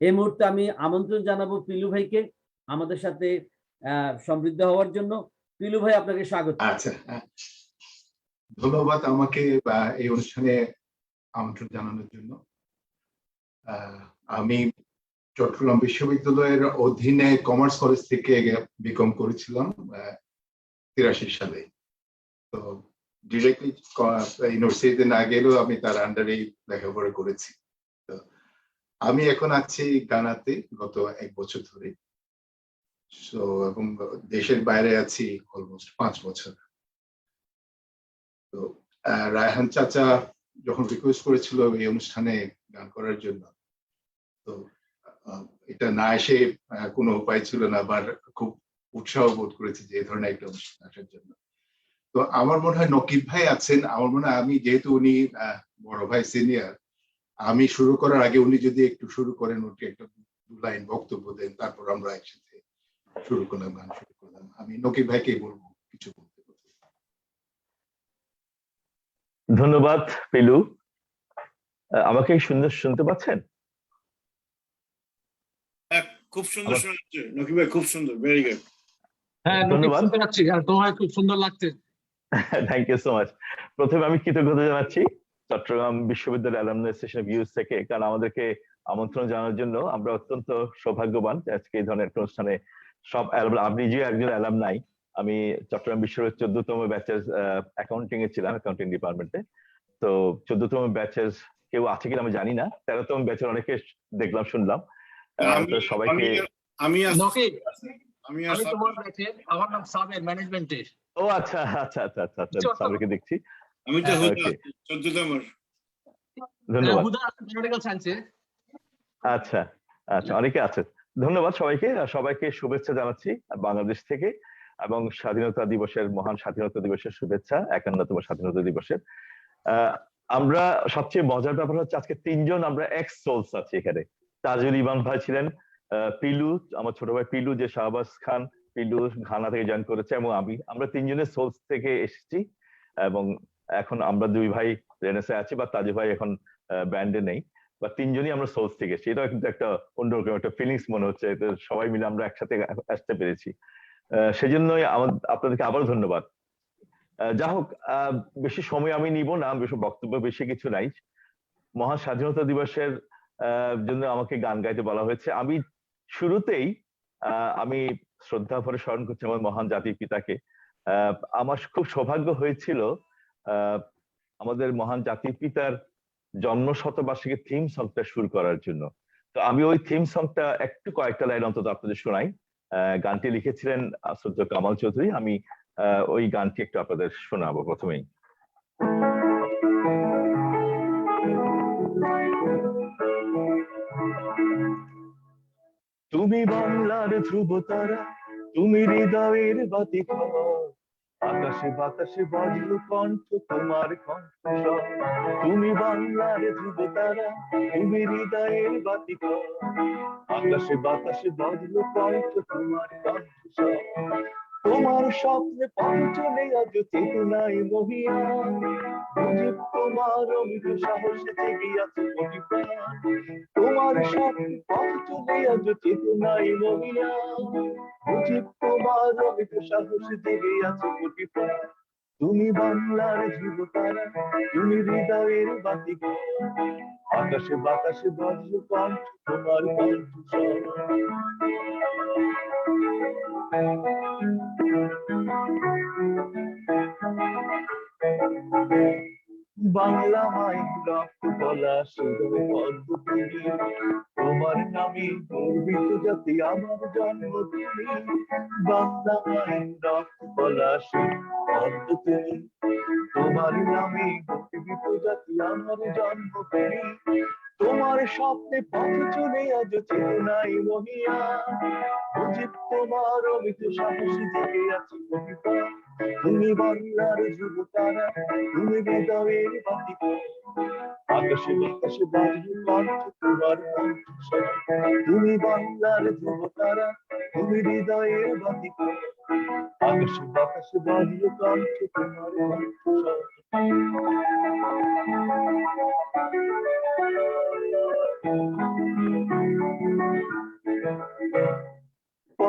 এই মুহূর্তে আমি আমন্ত্রণ জানাবো পিলু ভাইকে আমাদের সাথে সমৃদ্ধ হওয়ার জন্য। পিলু ভাই, আপনাকে স্বাগত। আচ্ছা, ধন্যবাদ আমাকে এই অনুষ্ঠানে আমন্ত্রণ জানানোর জন্য। আমি চট্টগ্রাম বিশ্ববিদ্যালয়ের অধীনে কমার্স কলেজ থেকে বিকম করেছিলাম 83 সালে। তো ডিরেক্টলি ইউনিভার্সিটিতে না গেলেও আমি তার আন্ডারেই লেখাপড়া করেছি। তো আমি এখন আছি গানাতে গত 1 বছর ধরে। এবং দেশের বাইরে আছি অলমোস্ট 5 বছর। তো রায়হান চাচা যখন রিকোয়েস্ট করেছিল এই অনুষ্ঠানে গান করার জন্য, তো এটা না এসে কোনো উপায় ছিল না, আবার খুব উৎসাহ বোধ করেছি যে এই ধরনের একটা অনুষ্ঠান আসার জন্য। তো আমার মনে হয় নকিব ভাই আছেন, আমার মনে হয় আমি যেহেতু উনি বড় ভাই সিনিয়র, আমি শুরু করার আগে উনি যদি একটু শুরু করেন, উনি একটা 2 লাইন বক্তব্য দেন, তারপর আমরা একসাথে শুরু করলাম, গান শুরু করলাম। আমি নকিব ভাইকে বলবো কিছু বলতে। ধন্যবাদ পিলু। আমাকে সুন্দর শুনতে পাচ্ছেন? খুব সুন্দর শোনাচ্ছে নকিব ভাই, খুব সুন্দর, ভেরি গুড। হ্যাঁ, ধন্যবাদ। শুনতে পাচ্ছি, আর তোমার খুব সুন্দর লাগছে। Thank you so much. প্রথমে আমি কৃতজ্ঞতা জানাচ্ছি চট্টগ্রাম বিশ্ববিদ্যালয় অ্যালামনাই অ্যাসোসিয়েশন ভিউজ থেকে, কারণ আমাদেরকে আমন্ত্রণ জানানোর জন্য আমরা অত্যন্ত সৌভাগ্যবান আজকে এই ধরনের একটা অনুষ্ঠানে। সব আপনি যে একজন অ্যালামনাই, আমি চট্টগ্রাম বিশ্ববিদ্যালয়ের 14তম ব্যাচের অ্যাকাউন্টিং এ ছিলাম, অ্যাকাউন্টিং ডিপার্টমেন্টে। তো 14তম ব্যাচের কেউ আছে কিনা আমি জানি না, 13তম ব্যাচের অনেকে দেখলাম, শুনলাম। সবাইকে আমি তোমার ব্যাচের, আমার নাম সাবের, ম্যানেজমেন্টে। ও আচ্ছা আচ্ছা আচ্ছা আচ্ছা আচ্ছা, সাবেরকে দেখছি। আমি তো 14তম। ধন্যবাদ। পলিটিক্যাল সায়েন্সে। আচ্ছা আচ্ছা, অনেকে আছে। ধন্যবাদ সবাইকে। সবাইকে শুভেচ্ছা জানাচ্ছি বাংলাদেশ থেকে, এবং স্বাধীনতা দিবসের, মহান স্বাধীনতা দিবসের শুভেচ্ছা, 51তম স্বাধীনতা দিবসের। আমরা সবচেয়ে মজার ব্যাপার হচ্ছে আজকে 3জন আমরা এক্স সোলস আছি এখানে। তাজুল ইমান ভাই ছিলেন, পিলু, আমার ছোট ভাই পিলু যে শাহবাজ খান, পিলু ঘানা থেকে জয়েন করেছে, এবং আমরা 3জনের সোলস থেকে এসেছি। এবং এখন আমরা 2 ভাই রেনেসে আছি, বা তাজু ভাই এখন ব্যান্ডে নেই, বা 3জনই আমরা সোলস থেকে এসেছি। এটাও কিন্তু একটা অন্যরকম একটা ফিলিংস মনে হচ্ছে, সবাই মিলে আমরা একসাথে আসতে পেরেছি। সেজন্যই আপনাদেরকে আবারও ধন্যবাদ। যা হোক, বেশি সময় আমি নিব না, বেশি বক্তব্য বেশি কিছু নাই। মহান স্বাধীনতা দিবসের জন্য আমাকে গান গাইতে বলা হয়েছে। আমি শুরুতেই আমি শ্রদ্ধা ভরে স্মরণ করছি আমার মহান জাতির পিতাকে। আমার খুব সৌভাগ্য হয়েছিল আমাদের মহান জাতির পিতার জন্ম শতবার্ষিকী থিম সংটা শুরু করার জন্য। তো আমি ওই থিম সংটা একটু কয়েকটা লাইন অন্তত আপনাদের শোনাই। গানটি লিখেছিলেন শ্রদ্ধেয় কামাল চৌধুরী। আমি ওই গানটি একটু আপনাদের শোনাবো প্রথমেই। তুমি বাংলার ধ্রুবতারা, তুমি হৃদয়ের বাতিঘর, আকাশে বাতাসে বাজলো কণ্ঠ তোমার কণ্ঠস্বর। তুমি বাংলার ধ্রুবতারা, তুমি হৃদয়ের বাতিঘর, আকাশে বাতাসে বাজলো কণ্ঠ তোমার কণ্ঠস্বর। তোমার স্বপ্নে পথ চলে আজ চেতনায় মহিয়া, মুজিব তোমার অমিত সাহসে জেগে আছে কোটি প্রাণ। তোমার স্বপ্নে পথ চলে আজ চেতনায় মহিয়া, মুজিব তোমার অমিত সাহসে জেগে আছে কোটি প্রাণ। তুমি বাংলার ধ্রুবতারা, তুমি হৃদয়ের বাতিঘর, আকাশে বাতাসে বাজলো কণ্ঠ তোমার কণ্ঠস্বর। বাংলা মায়ের রক্ত পলাশ হৃদয় পদ্ম তুমি, তোমার নামে গর্বিত জাতি আমার জন্মভূমি। বাংলা মায়ের রক্ত পলাশ পদ্ম তুমি, তোমার নামে গর্বিত জাতি আমার জন্মভূমি। তোমার স্বপ্নে পথ চলে আজ চেতনায় মহিয়া, মুজিব তোমার অমিত সাহসে জেগে আছে কোটি প্রাণ। তুমি বাংলার ধ্রুবতারা, তুমি হৃদয়ের বাতিঘর, আকাশে বাতাসে বাজলো কণ্ঠ তোমার কণ্ঠস্বর। তুমি বাংলার ধ্রুবতারা, তুমি হৃদয়ের বাতিঘর, আকাশে বাতাসে বাজলো কণ্ঠ তোমার কণ্ঠস্বর।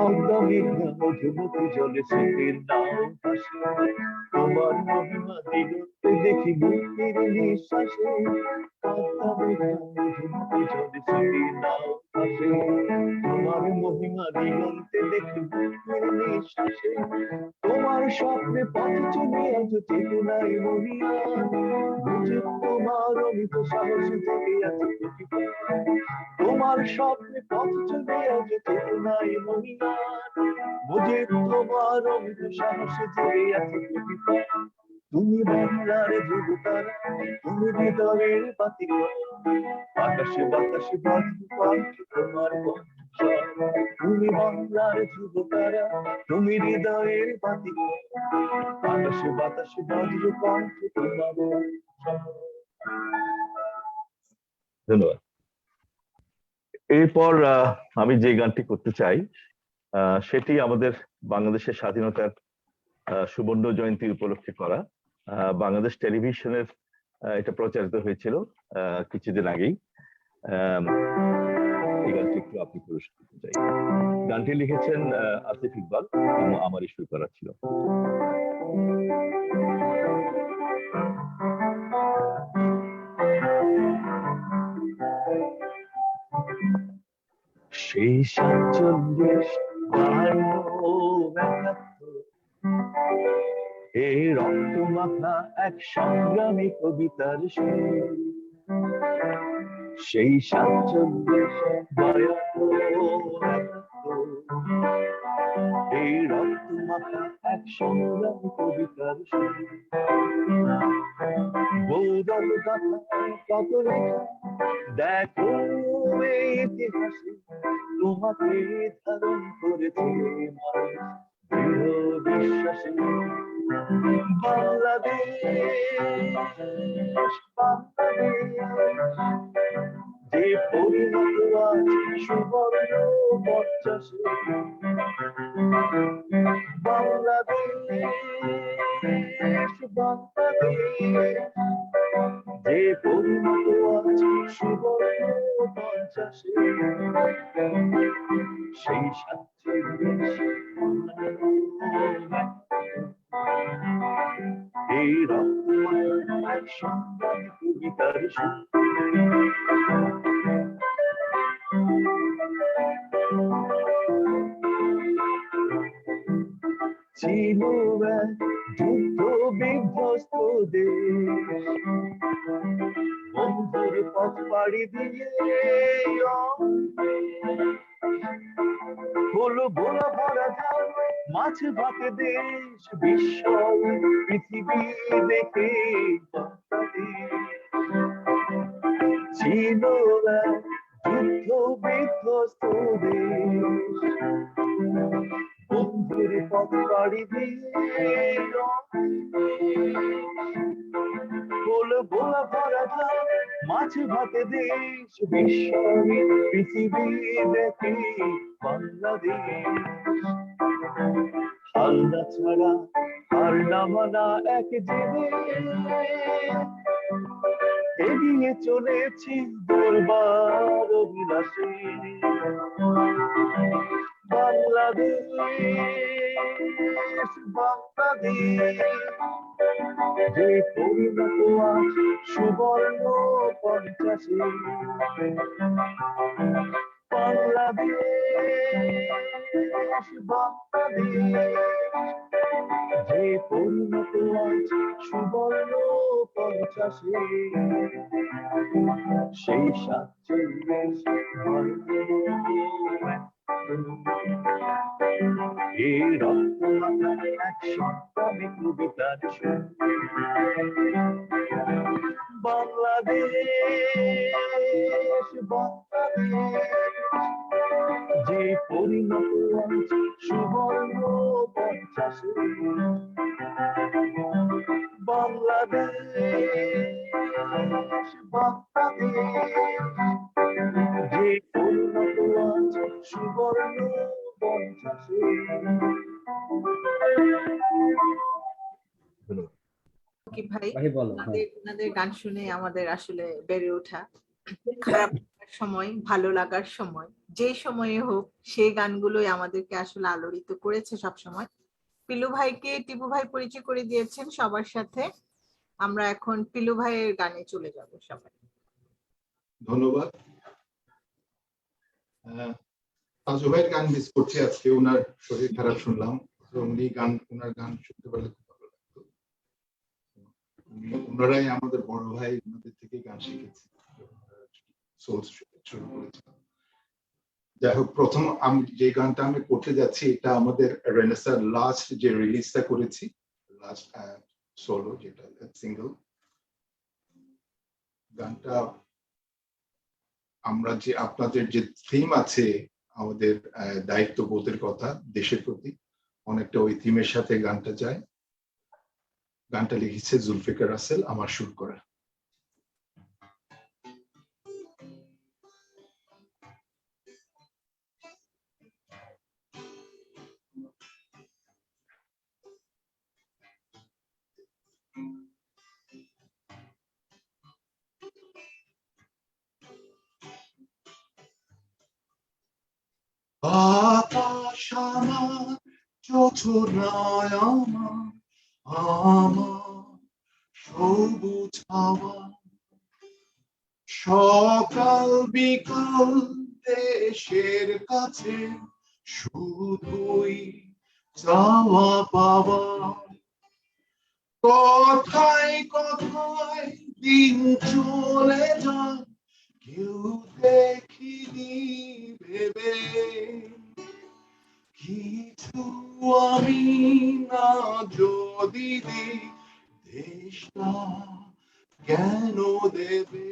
পদ্মা মেঘনা মধুমতি জলে স্মৃতির নাও ভাসে তোমার মহিমা দিগন্তে দেখি মুক্তির নিঃশ্বাসে পদ্মা মেঘনা মধুমতি জলে স্মৃতির নাও ভাসে তোমার মহিমা দিগন্তে দেখি মুক্তির নিঃশ্বাসে তোমার স্বপ্নে পথ চলে আজ চেতনায় মহিয়া বুঝি তোমার অমিত সাহস থেকে আছে প্রতিভা তোমার স্বপ্নে পথ চলে আজ চেতনায় মহিয়া বুঝি তোমার অমিত সাহস জেগে আছে প্রতিভা তুমি বাংলার ধ্রুবতারা তুমি হৃদয়ের বাতিঘর আকাশে বাতাসে বাজু পাখি তোমার কণ্ঠস্বর তুমি বাংলার ধ্রুবতারা তুমি হৃদয়ের বাতিঘর আকাশে বাতাসে বাজু পাখি তোমার কণ্ঠস্বর। ধন্যবাদ। এরপর আমি যে গানটি করতে চাই সেটি আমাদের বাংলাদেশের স্বাধীনতার সুবর্ণ জয়ন্তী উপলক্ষে করা। বাংলাদেশ টেলিভিশনের এটা প্রচারিত হয়েছিল কিছুদিন আগেই। এই গানটি একটু আপনি পুরস্কার করতে চাই। গানটি লিখেছেন আসিফ ইকবাল, আমারই সুর করা ছিল। সেই 47 এই রক্ত মাখা এক সংগ্রামী কবিতার সুর সেই 47 এই রক্ত মাখা এক সংগ্রামী কবিতার সুর গৌরব গাথা কত লেখা দেখো এই ইতিহাসে তোমাকে ধারণ করেছে মানুষ দৃঢ় বিশ্বাসে বাংলাদেশ যে পরিণত আছে সুবর্ণ বর্চসে বাংলাদেশ যে পরিণত আছে সুবর্ণ বর্চসে সেই 47 এই রক্ত এক সংগ্রামী কবিতার সুর ছিল এক যুদ্ধ বিধ্বস্ত দেশ বন্ধুর পথ পাড়ি দিয়ে হলো গোলা ভরা ধান মাছ ভাতে দেশ বিশ্ব পৃথিবী দেখে ছিল এক যুদ্ধ বিধ্বস্ত দেশ বন্ধুর পথ পাড়ি দিয়ে হলো গোলা ভরা ধান মাছ ভাতে দেশ বিশ্ব পৃথিবী দেখে বাংলাদেশ হালদা ছাড়া আর নামানা এক জেনে এগিয়ে চলেছি দরবার অভিলাষে বাংলাদেশ বাংলাদেশ যে পরিণত আছে সুবর্ণ পঞ্চাশে বাংলাদেশ বাংলাদেশ যে পরিণত আছে সুবর্ণ পঞ্চাশে সেই 47 এই রক্ত মাখা এক সংগ্রামী কবিতার সুর বাংলাদেশ বাংলাদেশ যে পরিণত আছে সুবর্ণ পঞ্চাশে বাংলাদেশ বাংলাদেশ যে পরিণত আছে সুবর্ণ পঞ্চাশে। কি ভাই ভাই বলো। আপনাদের গান শুনে আমাদের আসলে বেড়ে ওঠা খারাপ সময়, ভালো লাগার সময়, যে সময়ে হোক সেই গানগুলোই আমাদেরকে আসলে আলোড়িত করেছে সব সময়। পিলু ভাইকে টিপু ভাই পরিচয় করে দিয়েছেন সবার সাথে। আমরা এখন পিলু ভাইয়ের গানে চলে যাব সবাই। ধন্যবাদ। তাজু ভাইয়ের গান মিস করছি আজকে, ওনার শরীর খারাপ শুনলাম, উনি ওনার গান শুনতে পারলে খুব ভালো লাগতো। ওনারাই আমাদের বড় ভাই, ওনাদের থেকে গান শিখেছি শুরু করেছিলাম। যাই হোক, প্রথম যে গানটা আমি করতে যাচ্ছি এটা আমাদের রেনেসার লাস্ট যে রিলিজটা করেছি, লাস্ট সোলো যেটা সিঙ্গেল গানটা। আমরা যে আপনাদের যে থিম আছে আমাদের দায়িত্ববোধের কথা দেশের প্রতি, অনেকটা ওই থিমের সাথে গানটা যায়। গানটা লিখেছে জুলফিকার রাসেল, আমার সুর করা। আকাশ আমার, যোছনায় আমার, আমার সবুজ হাওয়া, সকাল বিকাল দেশের কাছে শুধুই চাওয়া পাওয়া। কথায় কথায় দিন চলে যায়, কেউ দেখিনি ভেবে, কিছু আমি না যদি দিই, দেশটা কেন দেবে?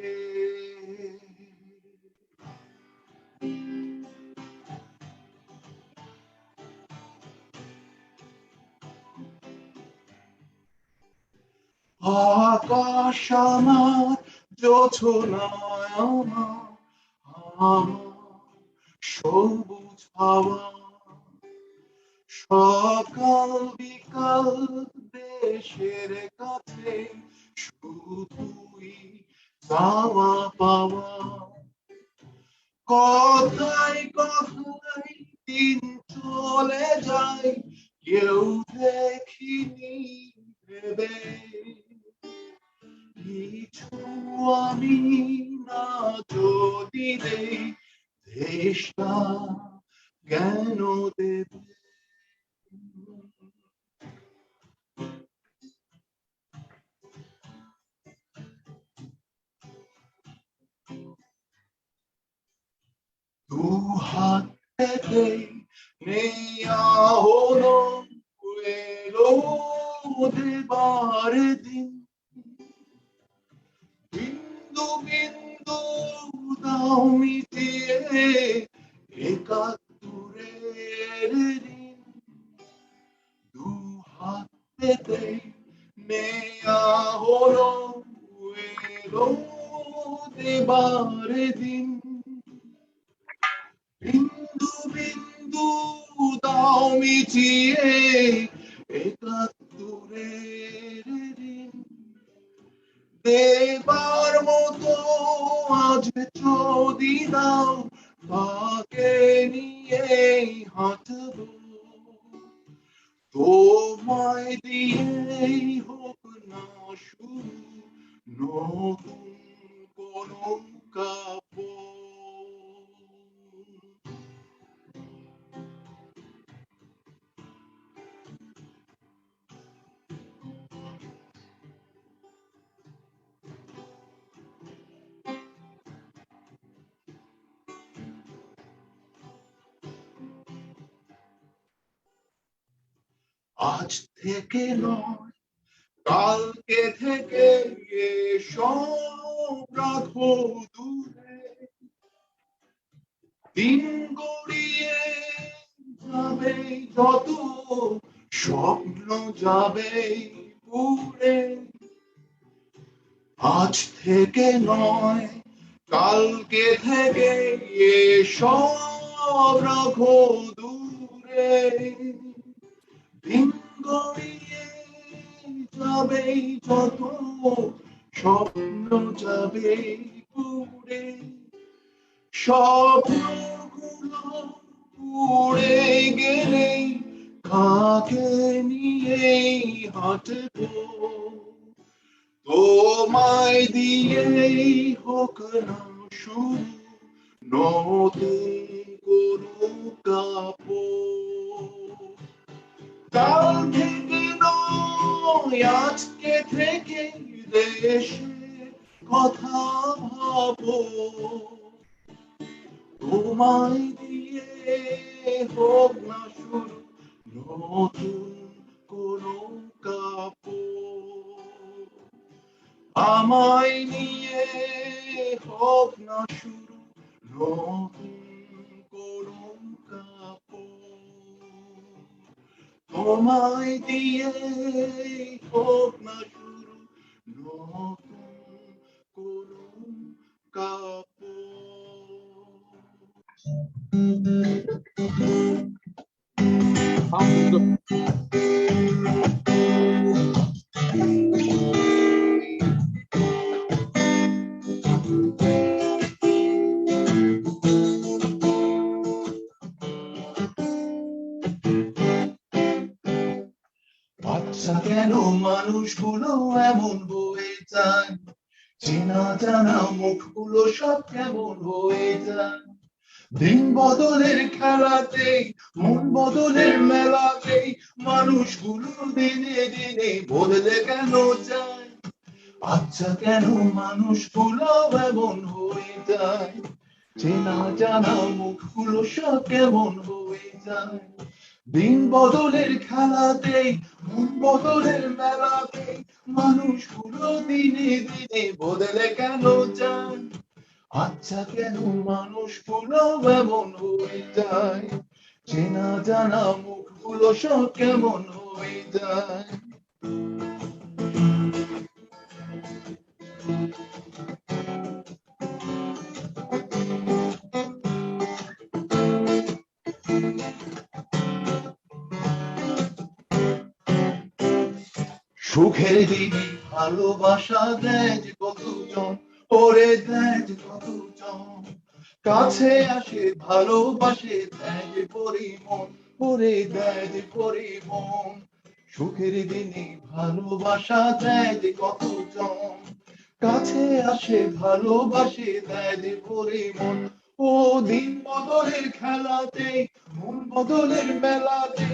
আকাশ আমার, যোছনায় আমার, আমার সবুজ হাওয়া, সকাল বিকাল দেশের কাছে শুধুই চাওয়া পাওয়া। কথায় কথায় দিন চলে যায়, কেউ দেখিনি ভেবে, কিছু আমি না যদি দেই, দেশটা কেন দেবে? দু হাত পেতে নেয়া হলো, এলো দেবার দিন, বিন্দু বিন্দু দাও মিটিয়ে একাত্তরের দিন। দু হাত পেতে নেয়া হলো, এলো দেবার দিন, বিন্দু বিন্দু দাও মিটিয়ে একাত্তরের দিন। দেবার মতো আজ যদি দাও, তাকে নিয়ে হাঁটব, তোমায় দিয়েই হোক না শুরু নতুন কোন কাপড়। আজ থেকে নয়, কালকে থেকে সব রাখো দূরে, দিন গড়িয়ে যাবে যত, স্বপ্ন যাবে পুরে। আজ থেকে নয়, কালকে থেকে সব রাখো দূরে, দিন গড়িয়ে যাবে যত, স্বপ্ন যাবে পুরে। স্বপ্নগুলো উড়ে গেলে কাকে নিয়ে হাঁটবো তোমায় দিয়েই হোক না শুরু নতুন কোনো কাপড় কাল থেকে নয় আজকে থেকে দেশের কথা ভাবো তোমায় দিয়ে হোক না শুরু নতুন কোনো কাপড় আমায় নিয়ে হোক না শুরু নতুন কোনো কাপড় তোমায় দিয়ে হোক না শুরু নতুন কোনো কাপড় আচ্ছা কেন মানুষগুলো এমন হয়ে যায় চেনা জানা মুখগুলো সব কেমন হয়ে যায় দিন বদলের খেলাতে মন বদলের মেলাতে মানুষগুলো দিনে দিনে বদলে কেন যায় আচ্ছা কেন মানুষগুলো এমন হয়ে যায় চেনা জানা মুখগুলো সব কেমন হয়ে যায় দিন বদলের খেলাতে মন বদলের মেলাতে মানুষগুলো দিনে দিনে বদলে কেন যায় আচ্ছা কেন মানুষগুলো এমন হয়ে যায় চেনা জানা মুখগুলো সব কেমন হয়ে যায় সুখের দিনে ভালোবাসা দেয় যে কতজন ওরে দেয় যে কতজন কাছে আসে ভালোবাসে দেয় যে পরিমন ওরে দেয় যে পরিমন সুখের দিনে ভালোবাসা দেয় যে কতজন কাছে আসে ভালোবাসে দেয় যে পরিমন ও দিন বদলের খেলাতে মন বদলের মেলাতে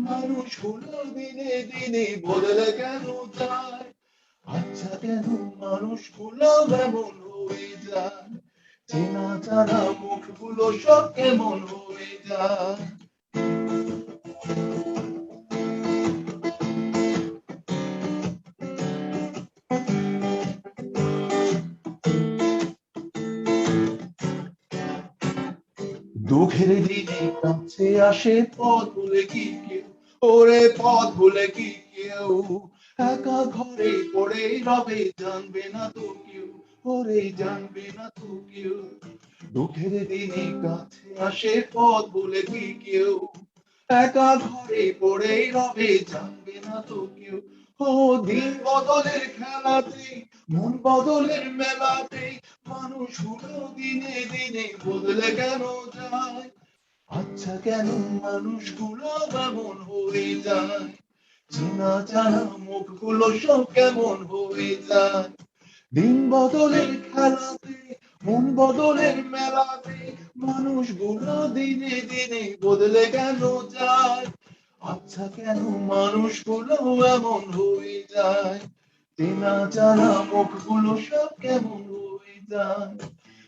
মানুষগুলো দিনে দিনে বদলে কেন যায় আচ্ছা কেন মানুষগুলো এমন হয়ে যায় চেনা জানা মুখগুলো সব কেমন হয়ে যায় দুঃখের দিনে কাছে আসে পথ ভুলে কি কেউ ওরে পথ ভুলে কি কেউ একা ঘরে পড়ে রবে জানবে না তো কেউ ওরে জানবে না তো কেউ দুঃখের দিনে কাছে আসে পথ ভুলে কি কেউ একা ঘরে পড়ে রবে জানবে না তো কেউ ও দিন বদলের খেলাতে মন বদলের মেলাতে মানুষগুলো দিনে দিনে বদলে কেন যায় আচ্ছা কেন মানুষগুলো এমন হয়ে যায় চেনা জানা মুখগুলো সব কেমন হয়ে যায় দিন বদলের খেলাতে মন বদলের মেলাতে মানুষগুলো দিনে দিনে বদলে কেন যায় আচ্ছা কেন মানুষগুলো এমন হয়ে যায় চেনা জানা মুখগুলো সব কেমন হয়ে যায়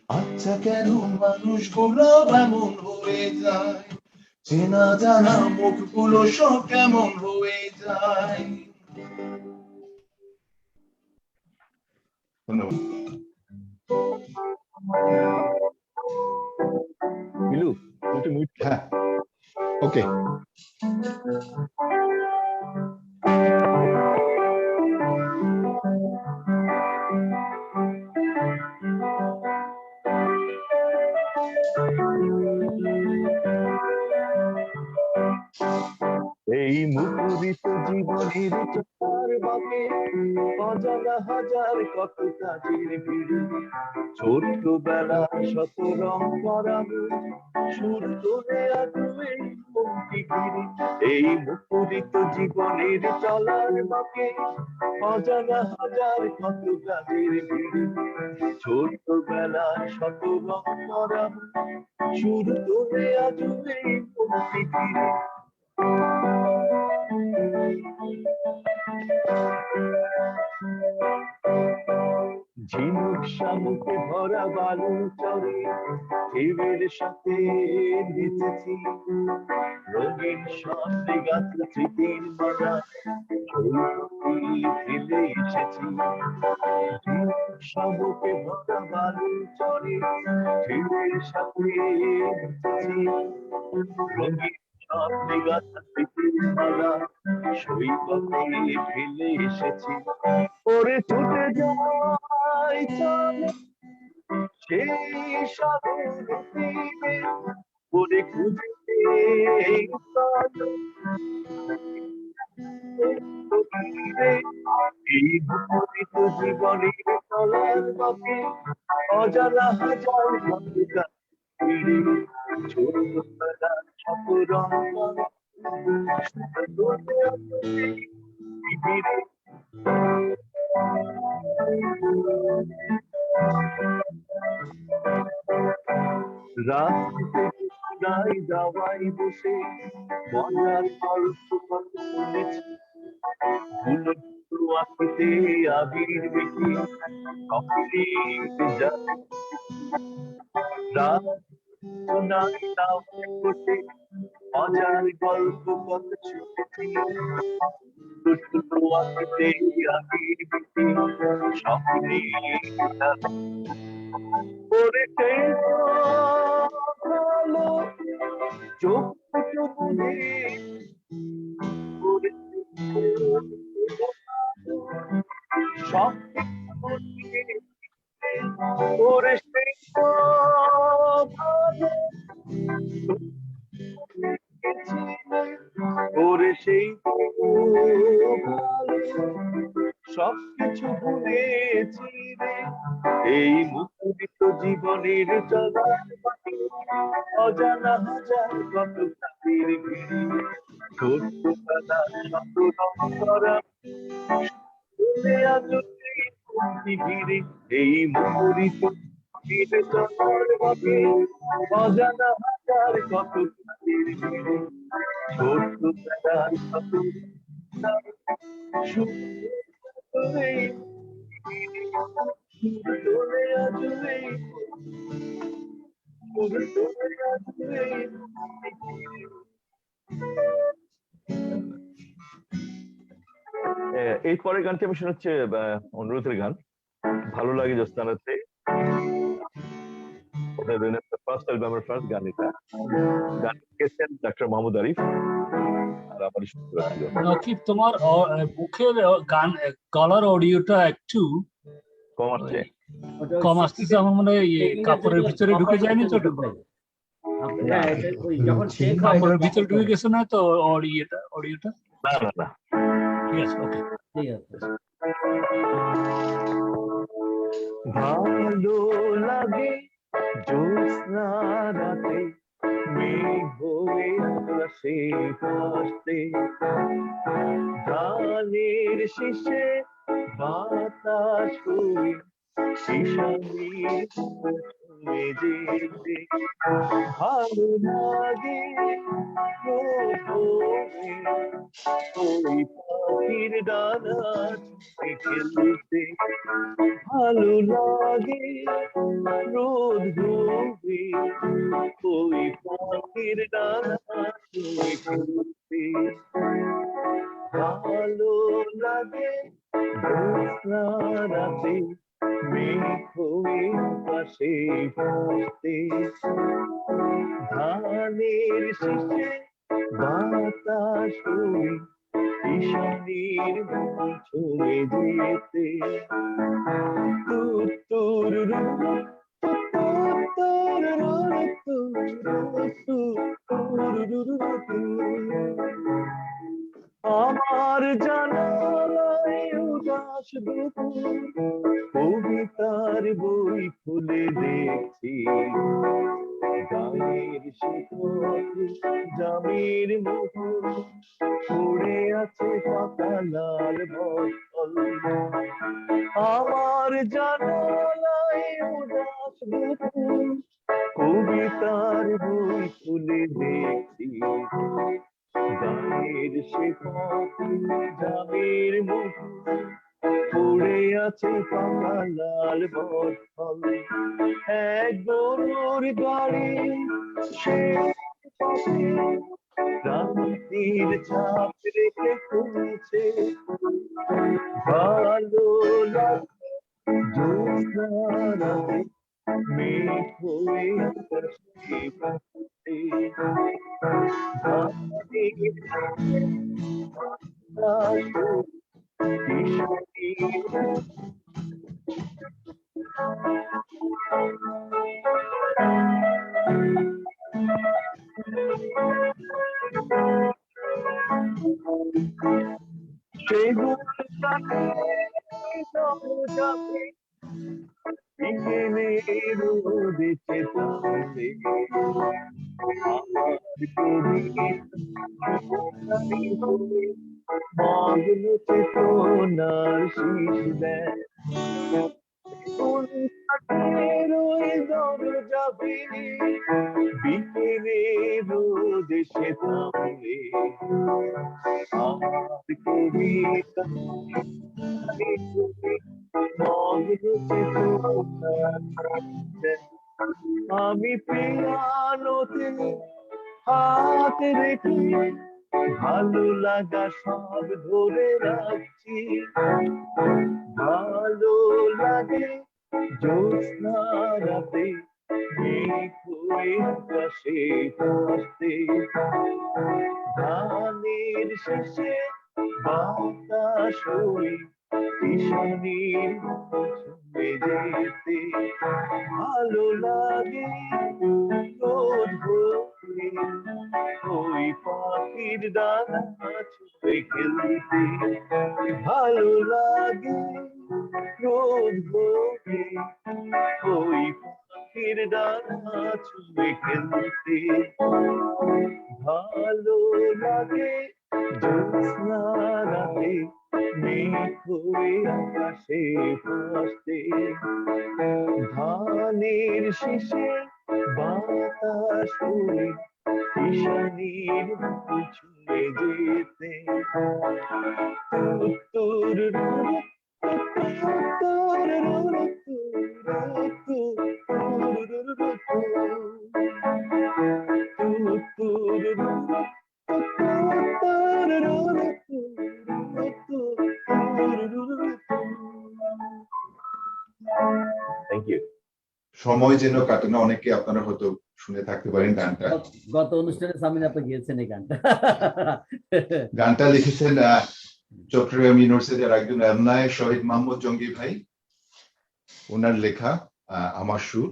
আচ্ছা কেন মানুষগুলো এমন হয়ে যায় চেনা জানা মুখগুলো সব কেমন হয়ে যায় ধন্যবাদ মিলু একটু মিউট কর। হ্যাঁ ওকে এই মুখরিত জীবনের চার বাঁকে অজানা হাজার কত কাজের ভিড়ে ছোটবেলা শত রং করাবো সুর তোলে আগুয়ে পঙ্ক্তি ঘিরে এই মুখরিত জীবনের চলার বাঁকে অজানা হাজার কত কাজের ভিড়ে ছোটবেলা শত রং করাবো সুর তোলে আগুয়ে পঙ্ক্তি ঘিরে ঝিনুক শামুকে ভরা বালু চরে ঢেউয়ের সাথে নেচেছি রঙিন স্বপ্নে গাছ স্মৃতির মালা ফেলে এসেছি ঝিনুক শামুকে ভরা বালু চরে ঢেউয়ের সাথে নেচেছি রঙিন স্বপ্নে গাছ স্মৃতির মালা সৈকতে ফেলে এসেছি ওরে ছুটে যাই চলে সেই সাগর তীরে ওরে খুঁজে এই মুখরিত জীবনের চলার বাঁকে অজানা হাজার কবিতা ফিরে ছোটবেলা শত রং ফিরে রাস্তায় যাওয়াই বসে মজার গল্প কত শুনেছি ধুলো আঁকিতে আবির মেখে সকলে যায় রাস্তায় যাওয়াই বসে মজার গল্প কত শুনেছি ধুলো আঁকিতে আবির মেখে সকলে যায় ওরে ভালো চোখ বুঝে সব ওরে ওরে সেই সবকিছু ভুলেছি রে এই মুখরিত জীবনের চলার বাঁকে অজানা হাজার কত কাজের ভিড়ে ছোটবেলা শত রং করা ঘিরে এই মুখরিত চলার বাঁকে অজানা হাজার কত কাজের ভিড়ে ছোটবেলা শত এই পরের গানটি আমি শোনাচ্ছি অনুরোধের গান ভালো লাগে জোস্তানাতে ফার্স্ট অ্যালবামের ফার্স্ট গান এটা গান লিখেছেন ডক্টর মাহমুদ আরিফ আর আমার নকিব তোমার মুখের গান গলার অডিওটা একটু কম আসছে কম আসতেছে আমার মনে হয় কাপড়ের ভিতরে ঢুকে যায়নি তো যখন শেখ হয় কাপড়ের ভিতরে ঢুকে গেছে না তো অডিওটা না না না ঠিক আছে ওকে ঠিক আছে ভালো লাগে জ্যোৎস্না রাতে মেঘ হয়ে আকাশে ভাসতে ধানের শীষে বাতাস হয়ে শিশানির ছুঁয়ে যেতে ভালো লাগে ওই পাখির ডানা খেলতে ভালো লাগে রোদ ডুবে ওই পাখির ডানা খেলতে ভালো লাগে জ্যোৎস্না রাতে মেঘ হয়ে আকাশে ভাসতে ধানের শীষে বাতাস হয়ে ঈশানীর ছুঁয়ে যেতে আমার জানালায় উদাস দুপুর, কবিতার বই খুলে দেখছি গানের শিকড়ে জামির মুকুল পড়ে আছে পাতা লাল বসল। আমার জানালায় উদাস দুপুর, কবিতার বই খুলে দেখছি গানের শিকড়ে জামির মুকুল পড়ে আছে পাতা লাল বসল। এক গরুর গাড়ি সে পথে ক্রান্তির ছাপ রেখে চলছে, ভালো লাগে জ্যোৎস্না রাতে মেঘ হয়ে আকাশে ভাসে। ধানের সেগুন কাঠে যাবে বিকেলে রোদে চেতালে আমার কবিতা মগ্ন চেতনার শীষ দেয়। কোন কাঠের ওই দরজা ভেঙে বিকেলে রোদে চেতালে আমার কবিতা আমি পিয়ানোতে হাত রেখে ভালো লাগা সব ধরে রাখছি, ভালো লাগে জ্যোৎস্না রাতে মেঘ হয়ে আকাশে ভাসতে। ধানের শেষে বাতাস হয়ে কিশোরীর ছুঁয়ে যেতে ভালো লাগে রোদ ভরে ওই পাখির ডানা ছুঁয়ে খেলতে। ভালো লাগে রোদ ভরে ওই পাখির ডানা ছুঁয়ে খেলতে। ভালো লাগে জ্যোৎস্না রাতে মেঘ হয়ে আকাশে ভাসতে। ধানের শীষে বাতাস হয়ে কিশোরীর ছুঁয়ে যেতে। তুর থ্যাংক ইউ। সময় যেন কাটে না, অনেকে আপনারা হয়তো শুনে থাকতে পারেন গানটা। গত অনুষ্ঠানে সামিনা আপা গিয়েছেন এই গানটা। গানটা লিখেছেন চট্টগ্রাম ইউনিভার্সিটির একজন অ্যালমনাই শহীদ মোহাম্মদ জঙ্গি ভাই, ওনার লেখা আমার সুর।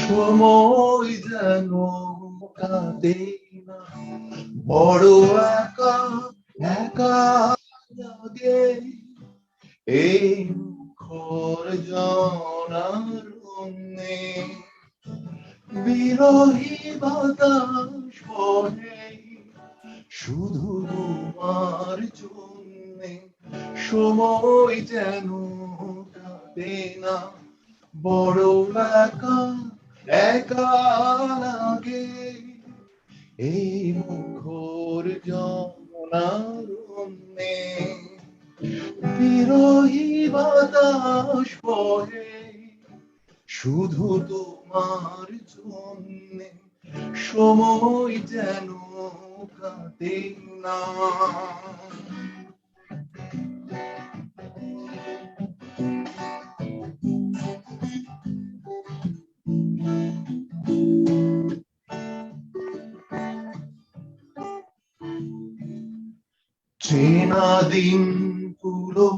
সময় যেন কাটে না, বড় একা একা লাগে এই মুখর জনার অন্যে। বিরহী বাতাস বহে শুধু তোমার জন্যে। সময় যেন কাটে না, বড় একা একা লাগে এই মুখর জনার অন্যে। বিরহী বাতাস বহে শুধু তোমার জন্যে। সময় যেন কাটে না। চেনা দিন পুরো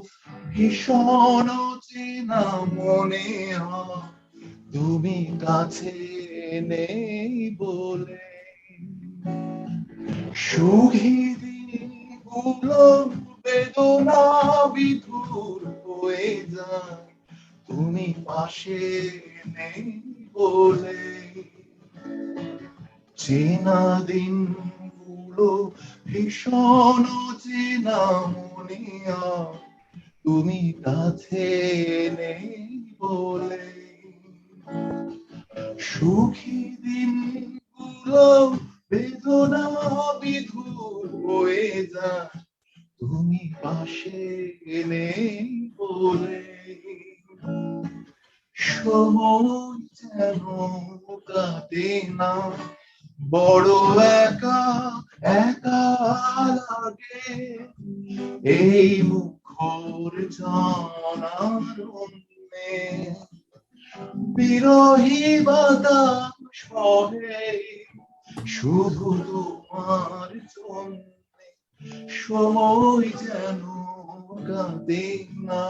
ভীষণ চেনা মনে হয় তুমি কাছে নেই বলে সুখী দিনগুলো বেদনা বিধুর হয়ে যায় তুমি পাশে নেই বলে চেনা দিনগুলো ভীষণ চেনা মনে হয় তুমি কাছে নেই বলে সুখী দিনগুলো বেদনা বিধুর হয়ে যায় তুমি পাশে নেই বলে সময় যেন কাটে না বড় একা একা লাগে এই মুখর জানারণ্যে বিরহী বাতাস বহে শুধু তোমার জন্যে সময় যেন কাঁদে না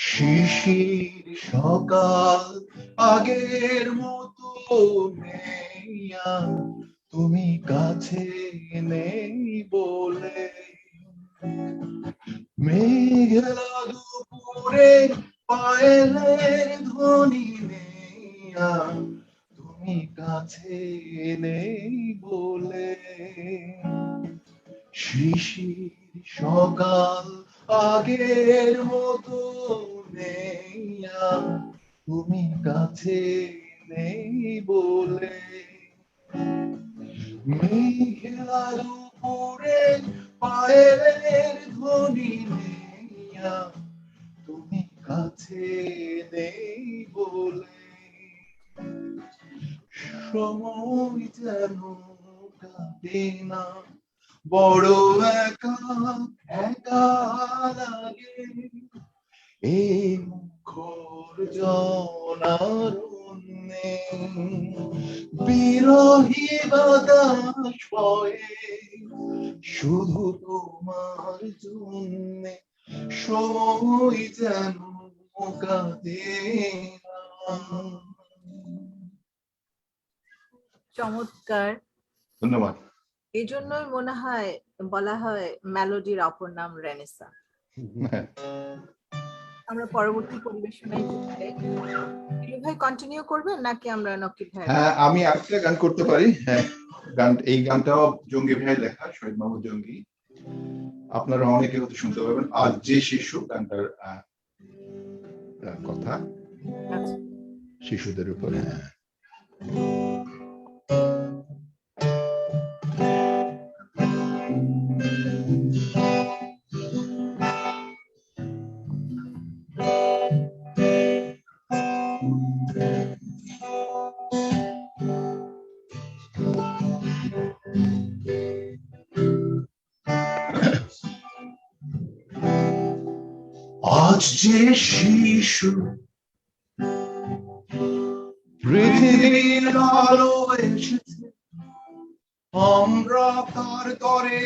শিশির সকাল আগের মতো নেই আর, তুমি কাছে নেই বলে মেঘলা দুপুরে পায়েলের ধ্বনি নেই আর, তুমি কাছে নেই বলে শিশির সকাল আগের মতো নেই আর, তুমি কাছে নেই বলে মেঘলা দুপুরে পায়েলের ধ্বনি নেই আর, তুমি কাছে নেই বলে সময় যেন কাটে না বড় একা একা লাগে এই মুখর জনারণ্যে বিরহী বাতাস বয়ে শুধু তোমার জন্যে সময় যেন কাঁদে না চমৎকার। ধন্যবাদ এই জন্যই মনে হয় বলা হয় মেলোডির অপর নাম রেনেসা। আমরা পরবর্তী পরিবেশনায় যেতে চাই। পিলু ভাই কন্টিনিউ করবেন নাকি আমরা নকিব ভাই? হ্যাঁ আমি আরেকটা গান করতে পারি। হ্যাঁ এই গানটাও জঙ্গি ভাই লেখা, শহীদ মাহমুদ জঙ্গি। আপনারা অনেকে হয়তো শুনতে পাবেন। আজ যে শিশু গানটার কথা শিশুদের উপর। আজ যে শিশু পৃথিবীর আলো এসেছে, আমরা তার তরে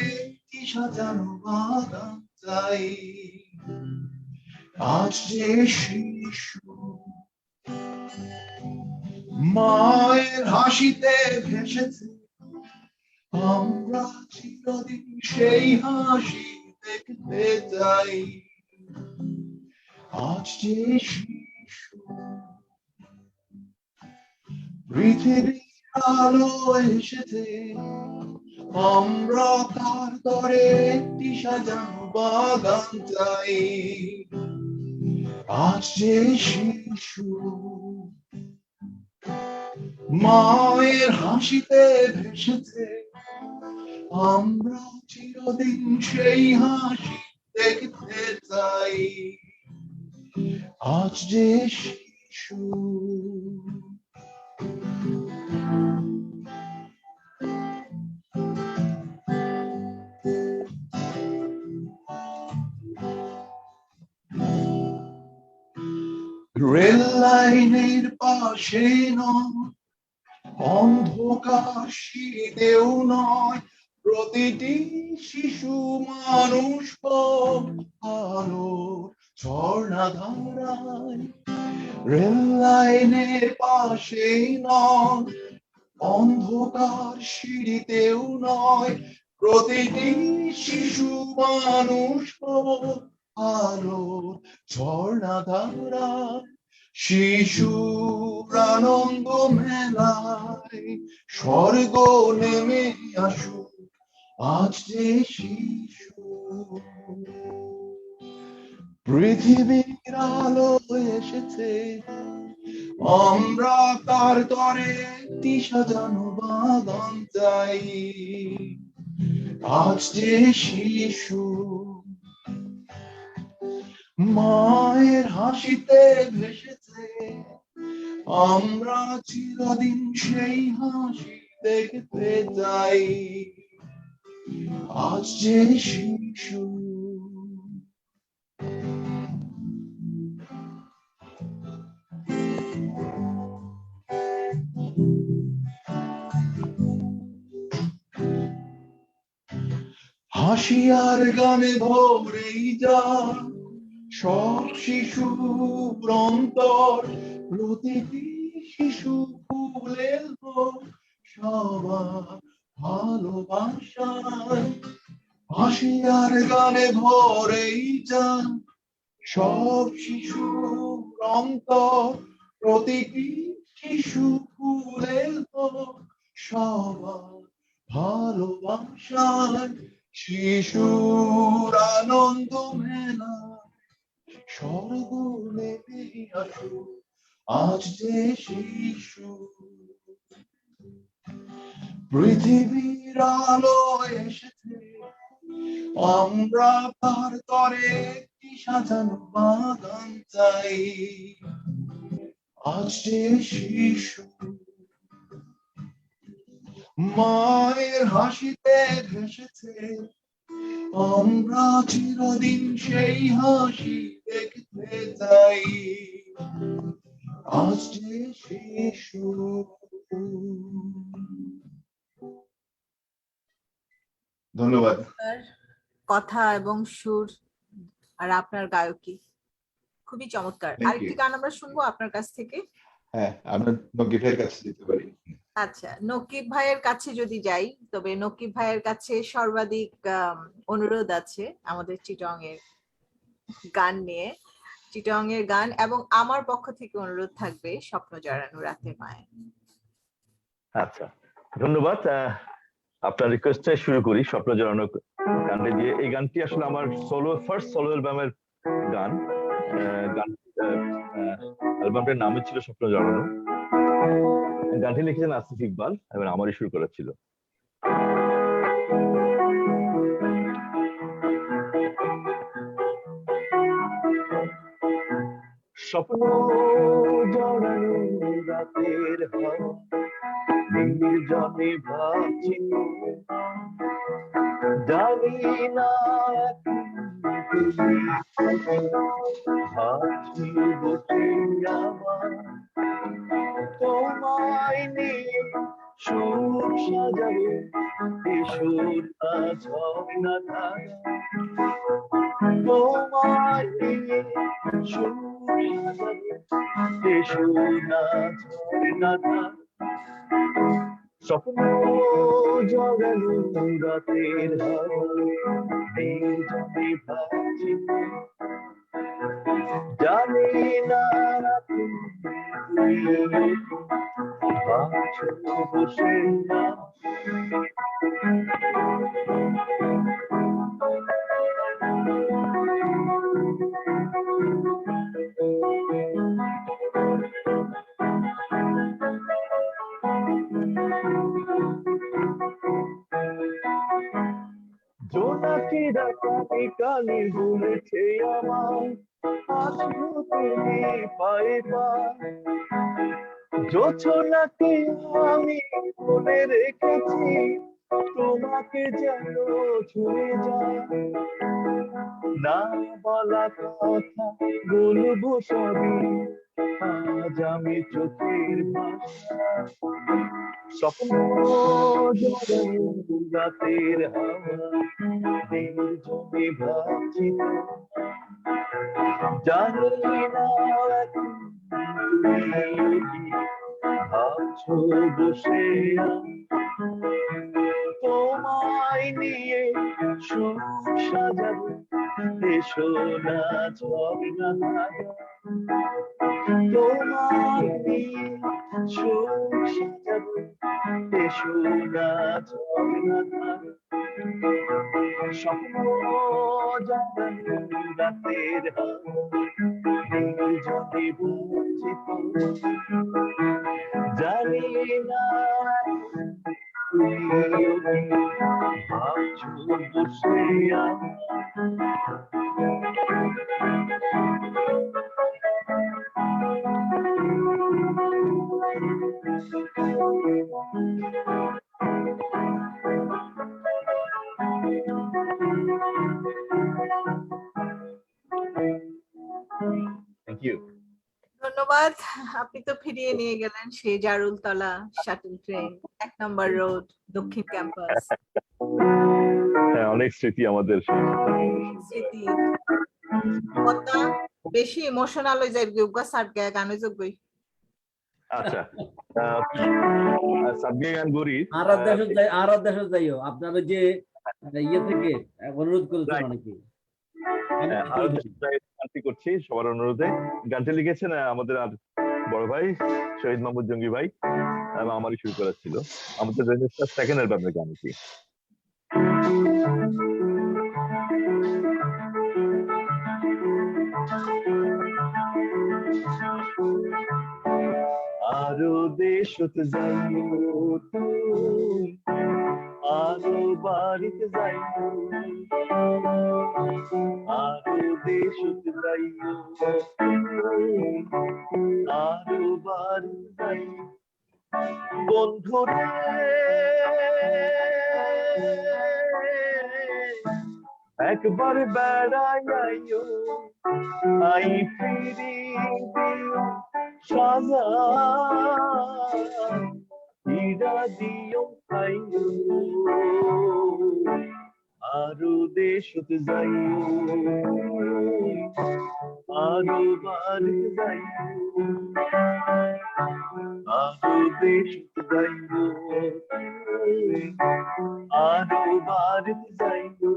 কি সাজানো বাগান চাই। আজ যে শিশু মায়ের হাসিতে ভেসেছে, আমরা চিরদিন সেই হাসি দেখতে চাই। আজ যে শিশু পৃথিবীর আলো এসেছে, আমরা তার তরে একটি সাজানো বাগান চাই। আজ যে শিশু মায়ের হাসিতে ভেসেছে, আমরা চিরদিন সেই হাসি দেখতে চাই। আজ যে শিশু রেল লাইনের পাশে নয়, অন্ধকার সিঁড়িতেও নয়, প্রতিটি শিশু মানুষ আলো ঝর্ণাধারায়। রেল লাইনের পাশেই নয়, অন্ধকার সিঁড়িতেও নয়, প্রতিটি শিশু মানুষ আলো ঝর্ণাধারায়। শিশুর আনন্দ মেলায় স্বর্গ নেমে আসুক, আজ যে শিশু পৃথিবীর আলো এসেছে, আমরা তার তরে একটি সাজানো বাগান চাই। আজ যে শিশু মায়ের হাসিতে ভেসেছে, আমরা চিরদিন সেই হাসি দেখতে চাই। আজ যে শিশু হাসি আর গানে ভরেই যায় সব শিশুর অন্তর, প্রতিটি শিশু ফুলের সবার ভালোবাসায়। হাসি আর গানে ভরেই যায় সব শিশুর অন্তর, প্রতিটি শিশু ফুলের সবার ভালোবাসায়। শিশুর আনন্দ মেলা স্বর্গ নেমে আসুক, আজ যে শিশু পৃথিবীর আলো এসেছে, আমরা তার তরে একটি সাজানো বাগান চাই। আজ যে শিশু মায়ের হাসিতে ভেসেছে, আমরা চিরদিন সেই হাসি দেখতে চাই। আজ যে শিশু ধন্যবাদ। কথা এবং সুর আর আপনার গায়কী খুবই চমৎকার। Thank আরেকটি you. গান আমরা শুনবো আপনার কাছ থেকে। হ্যাঁ, আমরা নকিবের কাছে যেতে পারি। আচ্ছা, নকিব ভাইয়ের কাছে যদি যাই, তবে নকিব ভাইয়ের কাছে সর্বাধিক অনুরোধ আছে আমাদের চিটং এর গান নিয়ে। চিটং এর গান এবং আমার পক্ষ থেকে অনুরোধ থাকবে স্বপ্ন জড়ানো রাতে মায়ে। আচ্ছা, ধন্যবাদ। আপনার রিকোয়েস্টে শুরু করি স্বপ্ন জড়ানো গানটি দিয়ে। এই গানটি আসলে আমার ফার্স্ট সোলো অ্যালবামের গান। অ্যালবামটার নামই ছিল স্বপ্ন জড়ানো। গানটি লিখেছেন আসিফ ইকবাল এবং আমারই শুরু করা ছিল। স্বপ্ন জড়ানো রাতের হাওয়া নির্জনে ভাবছি, জানি না ভাবছি বসে আমার তোমায় নিয়ে সুর সাজাবে, সুর ঝর্ণা ধারা তোমায় নিয়ে সুর সাজাবে, সুর ঝর্ণা ধারা। স্বপ্ন জগানো রাতের হাওয়া নির্জনে ভাবছি, জানি না ভাবছো বসে না। জোনাকিরা কানে কানে বলেছে আমার, আসবো তুমি পায়ে পায়ে। জোছনাকে আমি মনে রেখেছি, তোমাকে যেন ছুঁয়ে যায়। না বলা কথা বলবো সবই, আজ আমি চোখের ভাষা স্বপ্ন জড়ানো রাতের হাওয়া নির্জনে ভাবছি তো, জানি না এখন তুমিও কি ভাবছো বসে তোমায় নিয়ে সুখ সাজাবো, এসো না ঝগড়া লাগা, তোমায় নিয়ে সুখ সাজাবো, এসো না ঝগড়া লাগা, স্বপ্ন জাগানো রাতের হাওয়া নির্জনে ভাবছি তো, জানি না তুমিও কি ভাবছো বসে থ্যাংক ইউ। ধন্যবাদ। আপনি তো ফিরিয়ে নিয়ে গেলেন সেই জারুলতলা শাটল ট্রেন, 1 নম্বর রোড, দক্ষিণ ক্যাম্পাস। হ্যাঁ, অনেক স্মৃতি আমাদের। স্মৃতি কথা বেশি ইমোশনাল হয়ে যায় যোগ্যা সাট গানে যোগ্যই। আচ্ছা, সাবগে গান গরি আর দেশ যাইও আপনার ওই যে ইয়ে থেকে অনুরোধ করেছেন অনেকে। গানটি করছি সবার অনুরোধে। গানটি লিখেছেন আমাদের আর বড় ভাই শহীদ মাহমুদ জঙ্গি ভাই, এবং আমারই শুরু করা ছিল। আমাদের রেনেসাঁ সেকেন্ড অ্যালবামের গানটি। আরো দেশত যাইও তুই, আরো বাড়িতে যাইও, আরো দেশত যাইও তুই, আরো বাড়িতে যাইও, বন্ধুরে একবার বেড়াই আইও, আই ফিরি দিও সাজা, হীরা দিও খাইও, আরো দেশত যাইও, আরো বাড়িতে যাইও, আরো দেশত যাইও, আরো বাড়িতে যাইও।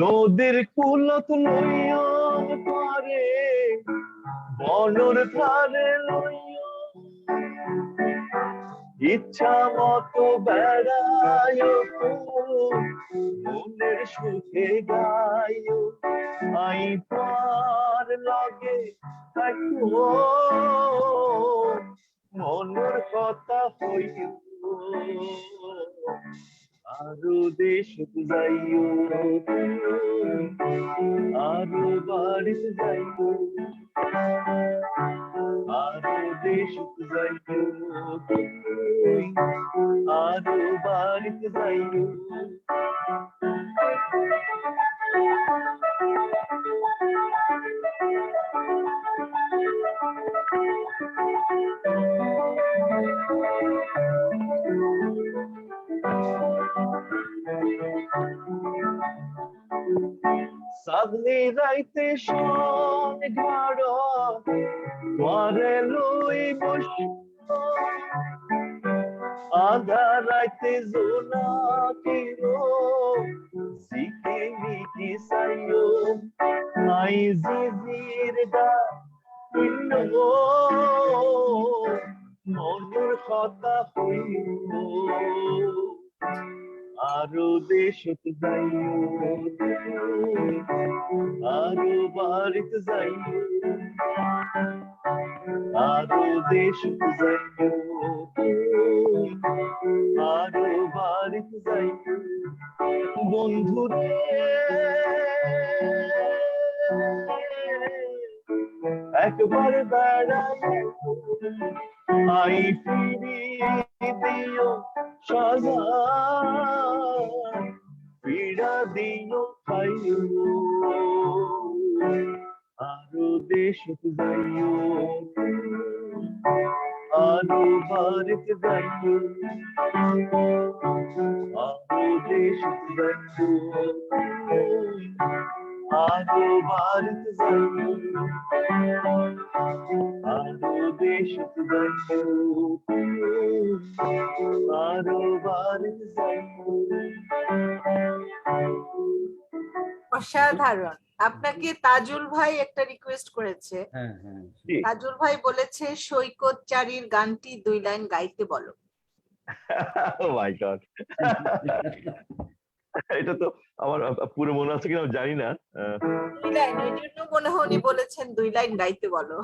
নদীর কুলত লইয়া পারে, বনর ধারে লইয়া, ইচ্ছা মতো বেড়ায়, মনের সুখে গায়, আই পার লাগে থাকো, মনের কথা হইও, আরো দেশত যাইও, আরো বাড়িতে যাইও, আরো দেশত যাইও, আরো বাড়িতে যাইও। সাদনি রাইতে শোন ঘর, ঘরে লই বস, আধা রাইতে জোনাকিরো সিকে মিকি সাইও, আই জিজির ডা ইন্নো, মনের কথা হইও, আরো দেশত যাইও আরো বাড়িতে যাইও আরো দেশত যাইও আরো বাড়িতে যাইও বন্ধুরে একবার বেড়াই আই ফিরি দিও সাজা পীড়া দিও খাইও আরো দেশত যাইও আরো বাড়িতে যাইও আরো দেশত যাইও আরো বাড়িতে যাইও আরো দেশত যাইও আরো বাড়িতে যাইও। অসাধারণ। আপনাকে তাজুল ভাই একটা রিকোয়েস্ট করেছে। হ্যাঁ হ্যাঁ তাজুল ভাই বলেছে সৈকত চারির গানটি 2 লাইন গাইতে বলো। Oh my God! এটা তো আমার পুরো মনে আছে কিনা জানি না। 2 লাইন, এই জন্য মনে হয় উনি বলেছেন 2 লাইন গাইতে বলো।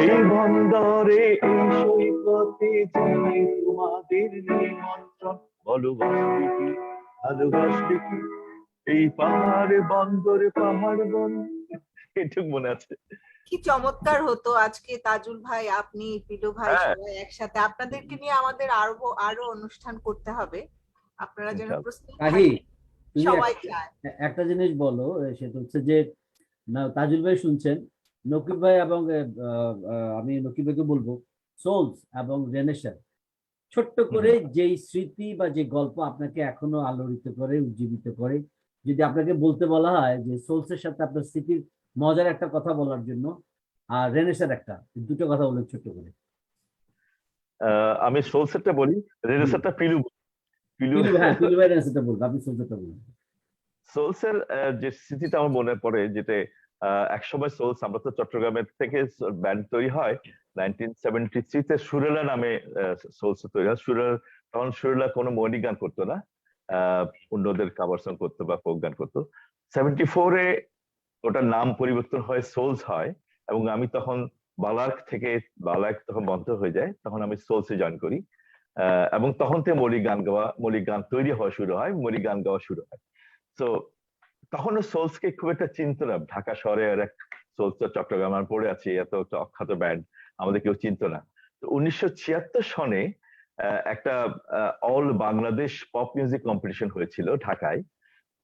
এই বন্দরে এই সৈকতে জানি তোমাদের নিমন্ত্রণ, ভালোবাসবে কি ভালোবাসবে কি এই পাহাড়ে বন্দরে পাহাড় বন, এটুক মনে আছে। কি চমৎকার হতো আজকে তাজুল ভাই, আপনি, পিলু ভাই হ্যাঁ। সবাই একসাথে। আপনাদেরকে নিয়ে আমাদের আরো অনুষ্ঠান করতে হবে, আপনারা যেন ইনশাআল্লাহ। প্রস্তুত কাহি, থাকেন, তুমি সবাই চায়। একটা জিনিস বলো, সেটা হচ্ছে যে না, তাজুল ভাই শুনছেন, নকিব ভাই এবং আমি নকিব ভাইকে বলবো সোলস এবং রেনেসার ছোট্ট করে যেই স্মৃতি বা যে গল্প আপনাকে এখনো আলোড়িত করে, উজ্জীবিত করে, যদি আপনাকে বলতে বলা হয় যে সোলসের সাথে আপনার স্মৃতির মজার একটা কথা বলার জন্য আর রেনেসার একটা, দুটো কথা বলেন ছোট্ট করে। আমি সোলসেটটা বলি, রেনেসারটা পিলু পিলু হ্যাঁ, পিলু ভাই রেনেসারটা বলবো, আপনি সোলসেরটা বলুন। সোলসের যে স্মৃতিটা আমার মনে পড়ে, যেটা একসময় সোলস, আমরা তো চট্টগ্রামের থেকে ব্যান্ড তৈরি হয় 1973-তে, সুরেলা নামে সোলস তৈরি হয়। তখন সুরেলা কোনো মৌলিক গান করতো না, অন্যদের কাভার সং করতো বা ফোক গান করতো। 74-এ ওটার নাম পরিবর্তন হয়, সোলস হয়, এবং আমি তখন বালার্ক তখন বন্ধ হয়ে যায়, তখন আমি সোলসে জয়েন করি, এবং তখন থেকে মৌলিক গান তৈরি হওয়া শুরু হয়, মৌলিক গান গাওয়া শুরু হয়। তো তখনও সোলসকে খুব একটা চিনত না, ঢাকা শহরে এক সোলস চট্টগ্রাম আর পড়ে আছে, এত একটা অখ্যাত ব্যান্ড, আমাদের কেউ চিনত না। তো 1976 সনে একটা all Bangladesh pop music competition হয়েছিল ঢাকায়।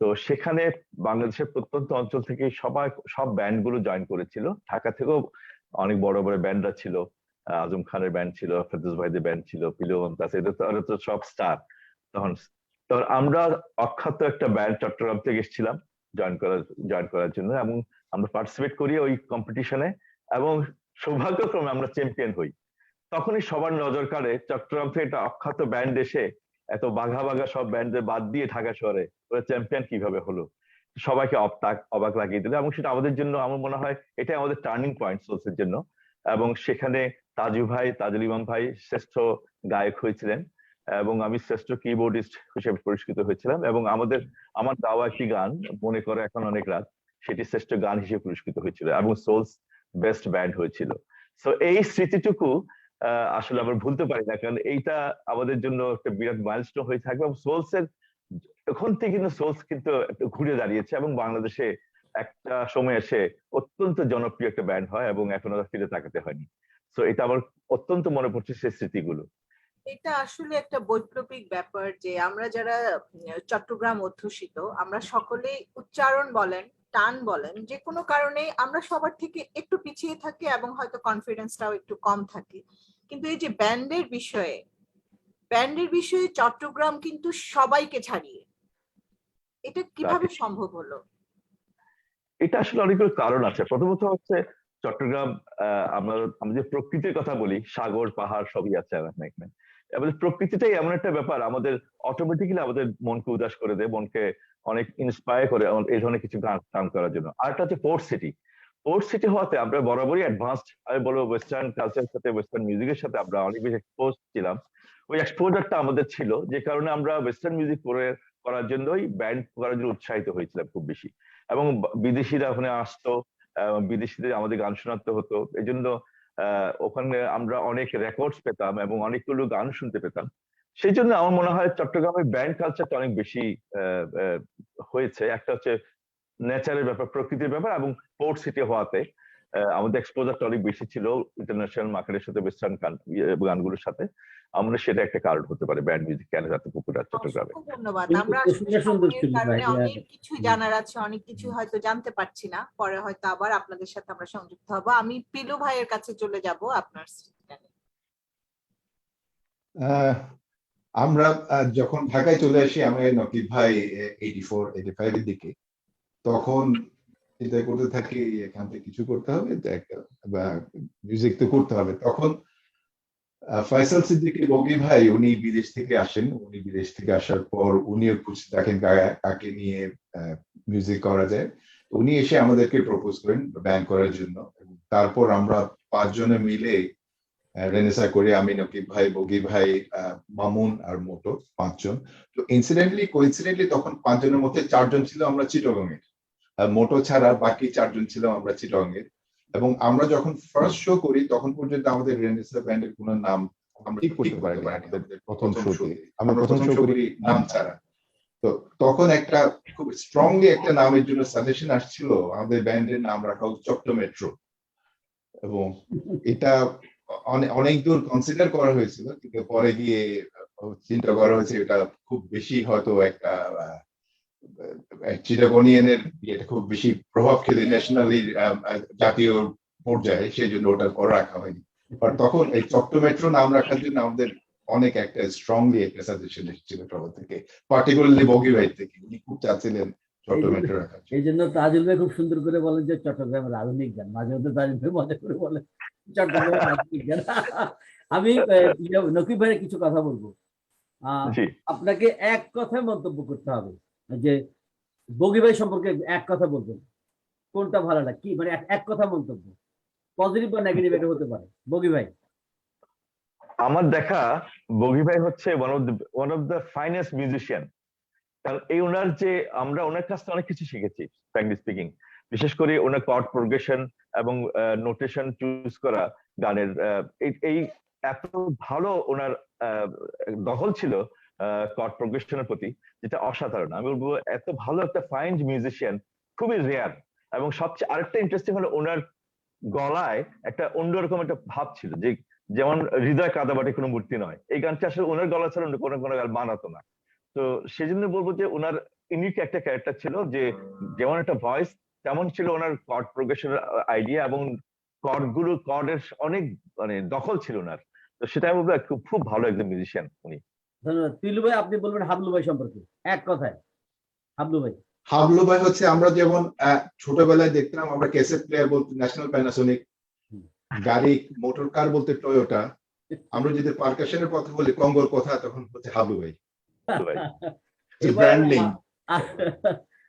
তো সেখানে বাংলাদেশের প্রত্যন্ত অঞ্চল থেকে সব ব্যান্ড গুলো জয়েন করেছিল, ঢাকা থেকেও অনেক বড় বড় ব্যান্ডরা ছিল, আজম খানের ব্যান্ড ছিল, ফেরদৌস ভাইদের ব্যান্ড ছিল, পিলু মমতাজ, এটা তো সব স্টার। তখন আমরা অখ্যাত একটা ব্যান্ড চট্টগ্রাম থেকে এসেছিলাম জয়েন করার জন্য, এবং আমরা পার্টিসিপেট করি ওই কম্পিটিশনে, এবং সৌভাগ্যক্রমে আমরা চ্যাম্পিয়ন হই। তখনই সবার নজর কাড়ে চট্টগ্রাম থেকে একটা অখ্যাত ব্যান্ড এসে এত বাঘা বাঘা সব ব্যান্ডের বাদ দিয়ে ঢাকা শহরে ওরা চ্যাম্পিয়ন কিভাবে হলো, সবাইকে অবাক লাগিয়ে দিল। এবং সেটা আমাদের জন্য, আমার মনে হয় এটাই আমাদের টার্নিং পয়েন্ট সোলসের জন্য। এবং সেখানে তাজুল ইমাম ভাই শ্রেষ্ঠ গায়ক হয়েছিলেন, এবং আমি শ্রেষ্ঠ কিবোর্ডিস্ট হিসেবে পুরস্কৃত হয়েছিলাম, এবং আমার গাওয়া একটি গান মনে করে এখন অনেক রাত, সেটি শ্রেষ্ঠ গান হিসেবে পুরস্কৃত হয়েছিল, এবং সোলস বেস্ট ব্যান্ড হয়েছিল। তো এই স্মৃতিটুকু আসলে আমরা ভুলতে পারি না, কারণ এইটা আমাদের জন্য একটা বিরাট মাইলস্টোন হয়ে থাকবে। এবং সোলসের এখন থেকে কিন্তু সোলস কিন্তু ঘুরে দাঁড়িয়েছে, এবং বাংলাদেশে একটা সময় এসে অত্যন্ত জনপ্রিয় একটা ব্যান্ড হয়, এবং এখনো ফিরে তাকাতে হয়নি। তো এটা আমার অত্যন্ত মনে পড়ছে সেই স্মৃতিগুলো। এটা আসলে একটা বৈপ্লবিক ব্যাপার যে আমরা যারা চট্টগ্রাম অধ্যুষিত, আমরা সকলেই উচ্চারণ বলেন, টান বলেন, যে কোনো কারণে আমরা সবার থেকে একটু পিছিয়ে থাকি এবং হয়তো কনফিডেন্সটাও একটু কম থাকে। কিন্তু এই যে ব্যান্ডের বিষয়ে চট্টগ্রাম কিন্তু সবাইকে ছাড়িয়ে, এটা কিভাবে সম্ভব হলো? এটা আসলে অনেকগুলো কারণ আছে। প্রথমত হচ্ছে চট্টগ্রাম, আমরা যে প্রকৃতির কথা বলি, সাগর পাহাড় সবই আছে এখানে। আমাদের প্রকৃতিটাই এমন একটা ব্যাপার, আমাদের অটোমেটিক্যালি আমাদের মনকে উদাস করে দেয়, মনকে অনেক ইন্সপায়ার করে এই ধরনের কিছু গান করার জন্য। আরেকটা হচ্ছে পোর্ট সিটি হওয়াতে আমরা বরাবরই অ্যাডভান্সড, আমি বলবো ওয়েস্টার্ন কালচারের সাথে, ওয়েস্টার্ন মিউজিকের সাথে আমরা অনেক বেশি এক্সপোজ ছিলাম। ওই এক্সপোজারটা আমাদের ছিল, যে কারণে আমরা ওয়েস্টার্ন মিউজিক করার জন্যই ব্যান্ড করার জন্য উৎসাহিত হয়েছিলাম খুব বেশি। এবং বিদেশিরা ওখানে আসতো, বিদেশিদের আমাদের গান শোনাতে হতো, এই জন্য ওখানে আমরা অনেক রেকর্ডস পেতাম এবং অনেকগুলো গান শুনতে পেতাম। সেই জন্য আমার মনে হয় চট্টগ্রামের ব্যান্ড কালচারটা অনেক বেশি হয়েছে। একটা হচ্ছে নেচারের ব্যাপার, প্রকৃতির ব্যাপার, এবং পোর্ট সিটি হওয়াতে আমাদের এক্সপোজারটা অনেক বেশি ছিল ইন্টারন্যাশনাল মার্কেটের সাথে, ওয়েস্টার্ন গানগুলোর সাথে। আমরা সেটা একটা কারণ হতে পারে ব্যান্ড মিউজিক কেন এত পপুলার চট্টগ্রামে। অসংখ্য ধন্যবাদ। কিন্তু আমরা প্রশ্নটা আসলে সুন্দর সময়ের ছিল ভাই, কারণে যে অনেক কিছু জানার আছে, অনেক কিছু হয়তো জানতে পারছি না, পরে হয়তো আবার আপনাদের সাথে আমরা সংযুক্ত হব। আমি পিলু ভাইয়ের কাছে চলে যাব আপনার স্মৃতিটা নিয়ে। আমরা যখন ঢাকায় চলে আসি, আমি নকিব ভাই 84-85 এর দিকে, তখন চিন্তা করতে থাকি এখান থেকে কিছু করতে হবে, একটা মিউজিক তো করতে হবে। তখন ফয়সাল সিদ্দিকী বগি ভাই, উনি বিদেশ থেকে আসেন। উনি বিদেশ থেকে আসার পর উনিও খুঁজে দেখেন কাকে নিয়ে মিউজিক করা যায়। উনি এসে আমাদেরকে প্রপোজ করেন ব্যান্ড করার জন্য। তারপর আমরা 5 জনে মিলে রেনেসা করে, আমি, নকিব ভাই, বগি ভাই, মামুন আর মোটো, 5 জন। তো কোইন্সিডেন্টলি তখন 5 জনের মধ্যে 4 জন ছিল আমরা চিটাগং এর, মোটো ছাড়া বাকি 4 জন ছিলাম আমরা চিটাগং এর। এবং আমরা যখন ফার্স্ট শো করি তখন পর্যন্ত আমাদের রেনেসা ব্যান্ডের কোনো নাম আমরা ঠিক করতে পারিনি। আমাদের প্রথম শোতে আমরা প্রথম শো করি নাম ছাড়া। তো তখন একটা খুব স্ট্রংলি একটা নামের জন্য সাজেশন আসছিল, আমাদের ব্যান্ডের নাম রাখা হোক চট্ট মেট্রো। এবং এটা অনেক দূর কনসিডার করা হয়েছিল, কিন্তু পরে গিয়ে চিন্তা করা হয়েছে এটা খুব বেশি হয়তো একটা চিটাগনিয়ানের এটা খুব বেশি প্রভাব খেলে ন্যাশনালি, জাতীয় পর্যায়ে, সেই জন্য ওটা করে রাখা হয়নি। আর তখন এই চট্ট মেট্রো নাম রাখার জন্য আমাদের অনেক একটা স্ট্রংলি একটা সাজেশন এসেছিল সবার থেকে, পার্টিকুলারলি বগি ভাই থেকে। উনি খুব চাচ্ছিলেন চট্ট মেট্রো রাখার জন্য। এই জন্য তাজুল ভাই খুব সুন্দর করে বলেন যে চট্টগ্রামের আধুনিক গান, মাঝে মধ্যে তাজুল ভাই মজা করে বলেন চট্টগ্রামের আধুনিক গান। আমি নকিব ভাইয়ের কিছু কথা বলবো। জি, আপনাকে এক কথায় মন্তব্য করতে হবে যে বগি ভাই সম্পর্কে এক কথা বলবেন, কোনটা ভালো লাগে, কি মানে এক কথা মন্তব্য, পজিটিভ বা নেগেটিভ এটা হতে পারে। বগি ভাই। আমার দেখা বগি ভাই হচ্ছে one of the finest musician. কারণ এই ওনার যে, আমরা ওনার কাছ থেকে অনেক কিছু শিখেছি ফ্র্যাঙ্কলি স্পিকিং। বিশেষ করে ওনার কর্ড প্রোগ্রেশন এবং নোটেশন চুজ করা গানের, এই এত ভালো ওনার দখল ছিল কর্ড প্রোগ্রেশনের প্রতি, যেটা অসাধারণ। আমি বলবো এত ভালো একটা ফাইন মিউজিশিয়ান খুবই রেয়ার। এবং সবচেয়ে আরেকটা ইন্টারেস্টিং হলো ওনার গলায় একটা অন্যরকম একটা ভাব ছিল, যে যেমন হৃদয় কাদাবাটে কোনো মূর্তি নয়, এই গানটা আসলে ওনার গলা ছাড়া অন্য কোনো গান মানাতো না। তো সেই জন্য বলবো যে ওনার ইউনিক একটা ক্যারেক্টার ছিল, যে যেমন একটা ভয়েস তেমন ছিল ওনার কর্ড প্রোগ্রেশনের আইডিয়া, এবং কর্ডের অনেক মানে দখল ছিল ওনার। তো সেটা আমি বলবো খুব ভালো একজন মিউজিশিয়ান উনি। ধন্যবাদ। পিলু ভাই, আপনি বলবেন হাবলু ভাই সম্পর্কে এক কথায়। হাবলু ভাই। হাবলু ভাই হচ্ছে, আমরা যেমন ছোটবেলায় দেখতাম, আমরা ক্যাসেট প্লেয়ার বলতে ন্যাশনাল প্যানাসোনিক, গাড়ি মোটর কার বলতে টয়োটা, আমরা যদি পারকাশনের কথা বলি কঙ্গোর কথা, তখন হচ্ছে হাবলু ভাই। ব্র্যান্ডিং।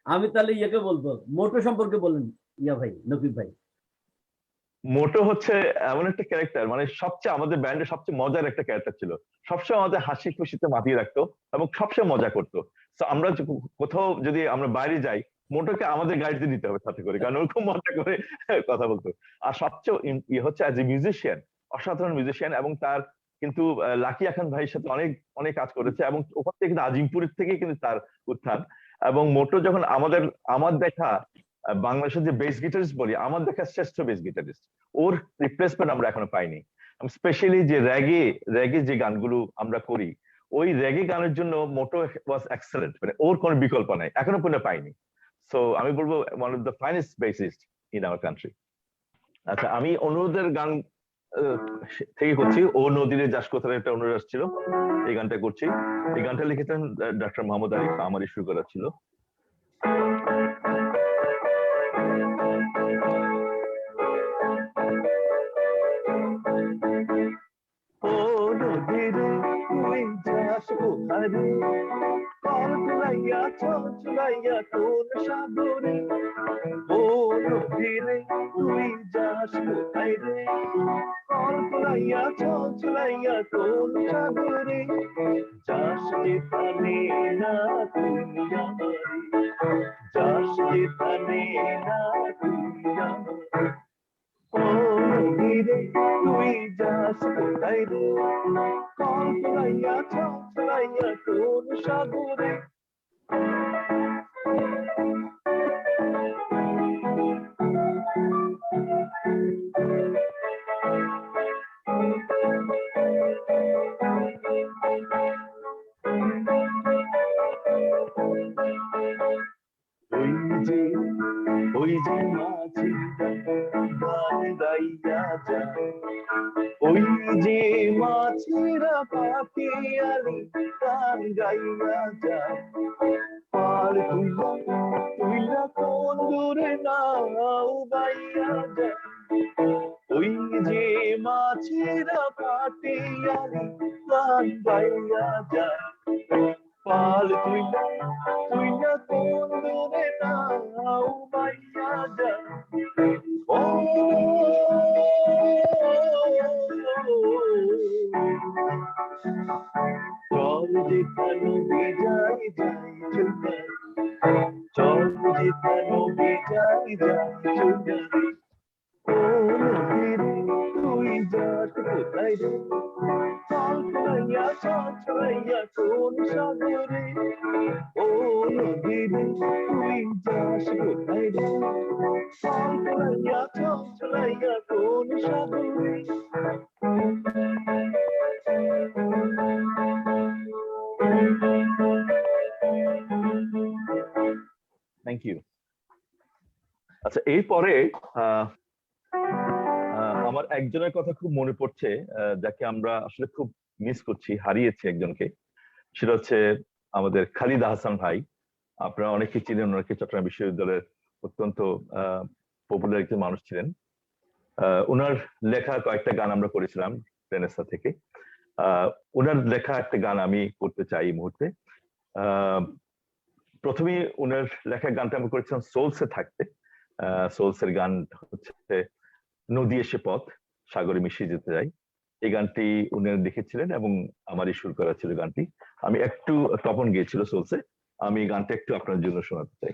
আমি তাহলে ইয়েকে বলবো, মোটো সম্পর্কে বলেন ইয়া ভাই, নকিব ভাই। মোটো হচ্ছে এমন একটা ক্যারেক্টার, মানে সবচেয়ে আমাদের ব্যান্ডের সবচেয়ে মজার একটা ক্যারেক্টার ছিল। সবসময় আমাদের হাসি খুশিতে মাতিয়ে রাখতো এবং সবসময় মজা করতো। তো আমরা কোথাও যদি আমরা বাইরে যাই, মোটোকে আমাদের গাইডে নিতে হবে সাথে করে, কারণ ওরকম মজা করে কথা বলতো। আর সবচেয়ে হচ্ছে অ্যাজ এ মিউজিশিয়ান, অসাধারণ মিউজিশিয়ান। এবং তার কিন্তু লাকি আখান ভাইয়ের সাথে অনেক অনেক কাজ করেছে, এবং ওখান থেকে কিন্তু আজিমপুরের থেকে কিন্তু তার উত্থান। এবং মোটো যখন আমার দেখা বাংলাদেশের যে বেস গিটারিস্ট বলি, আমার দেখা শ্রেষ্ঠ বেস গিটারিস্ট, ওর রিপ্লেসমেন্ট আমরা এখনো পাইনি। স্পেশালি যে র্যাগে যে গানগুলো আমরা করি, ওই র্যাগে গানের জন্য মোটো ওয়াজ এক্সেলেন্ট, মানে ওর কোনো বিকল্প নাই, এখনো পর্যন্ত পাইনি। সো আমি বলবো one of the finest bassist in our country. আচ্ছা, আমি অনুরোধের গান থেকে করছি, ও নদীরে যাস কোথায়, একটা অনুরোধ আসছিল, এই গানটা করছি। এই গানটা লিখেছেন ডক্টর মোহাম্মদ আরিফ, আমারই শুরু করা ছিল। ও নদীরে তুই যাস কোথায় রে, কলকলাইয়া চঞ্চলাইয়া কোন সাগরে ও নদীরে তুই যাস কোথায় রে কলকলাইয়া চঞ্চলাইয়া কোন সাগরে যাস যেখানে না তুই আমারে যাস যেখানে না তুই আমারে ও নদীরে তুই যাস কোথায় রে কলকলাইয়া চঞ্চলাইয়া কোন সাগরে ওই যে মাঝি গান গাইয়া যায় ওই যে মাছিরা পাখিয়ালি গান গাইয়া যায় পার তুইলা কোন দূরে নাও গাইয়া যায় ওই যে মাছিরা পাখিয়ালি গান গাইয়া যায় পাল তুইলা কোন দূরে নাও গাইয়া যায় ও চল যেখানে যাই যাই চলে চল যেখানে যাই যাই চলে ও নদীরে তুই যাস কোথায় রে কলকলাইয়া চঞ্চলাইয়া কোন সাগরে ও নদীরে তুই যাস কোথায় রে কলকলাইয়া চঞ্চলাইয়া কোন সাগরে থ্যাংক ইউ। আচ্ছা, এরপরে আমার একজনের কথা খুব মনে পড়ছে, যাকে আমরা আসলে খুব মিস করছি, হারিয়েছি একজনকে। সেটা হচ্ছে আমাদের খালিদ আহসান ভাই। আপনারা অনেকে চিনেন, ওনাকে চট্টগ্রাম বিশ্ববিদ্যালয়ের অত্যন্ত পপুলার একজন মানুষ ছিলেন। ওনার লেখা কয়েকটা গান আমরা করেছিলাম রেনেসা থেকে। ওনার লেখা একটা গান আমি করতে চাই এই মুহূর্তে। প্রথমে ওনার লেখা গানটা আমরা করেছিলাম সোলসে থাকতে। সোলসের গান হচ্ছে নদী এসে পথ সাগরে মিশিয়ে যেতে যাই। এই গানটি উনি লিখেছিলেন এবং আমারই সুর করা ছিল গানটি। আমি একটু তপন গিয়েছিল সোলসে, আমি গানটা একটু আপনার জন্য শোনাতে চাই।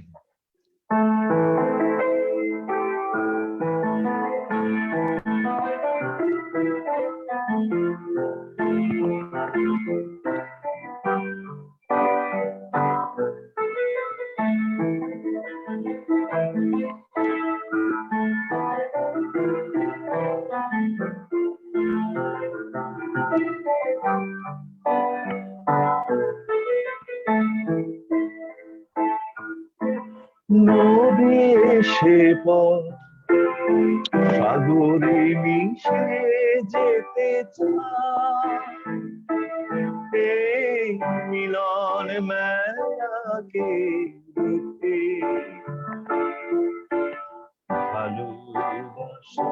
নদী এসে পথ সাগরে মিশে যেতে চায়, এই মিলন মেলাকে দেখতে ভালোবাসা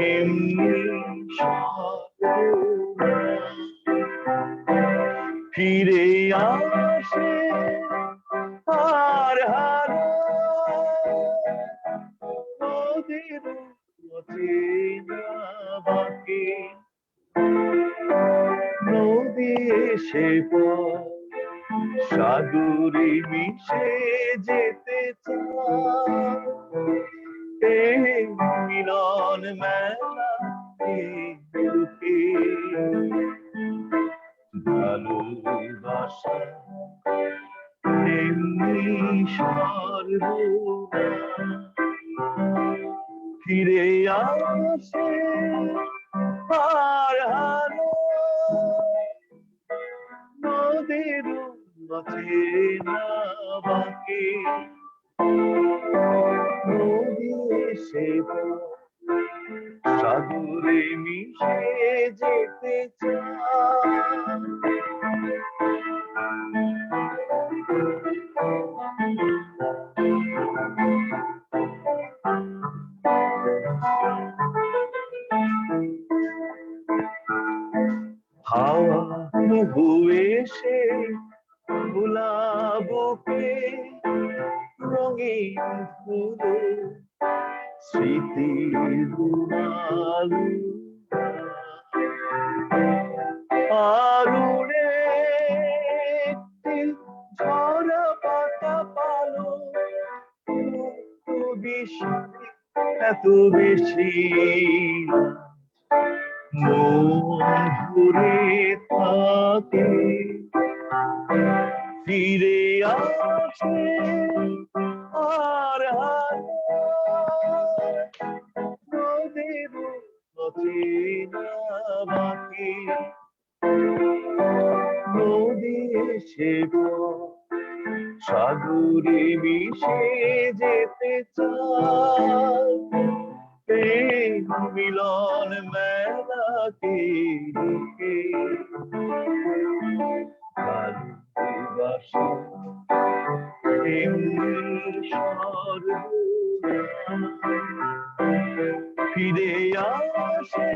এমনি ফিরে আসে আর হারা নদীর বাকি নদী এসে সাগরে মিশে যেতে চায়, মিলন মেলা ভালোবাসা ফিরে আসে আর হারা নদীর না বাকি নদী এসে সাগরে মিশে যেতে চায়। হাওয়া এসে বুকে রঙিন ফুলে স্মৃতির দুলালু আরুণে একটি ঝরা পাতা পালো বেশি এত বেশি মন ঘুরে থাকে ফিরে আসে আর নদীর অচেনা বাকি নদী এসে সাগরে মিশে যেতে চায় প্রেম মিলন মেলাকে রুখে ভালোবাসা ফিরে আসে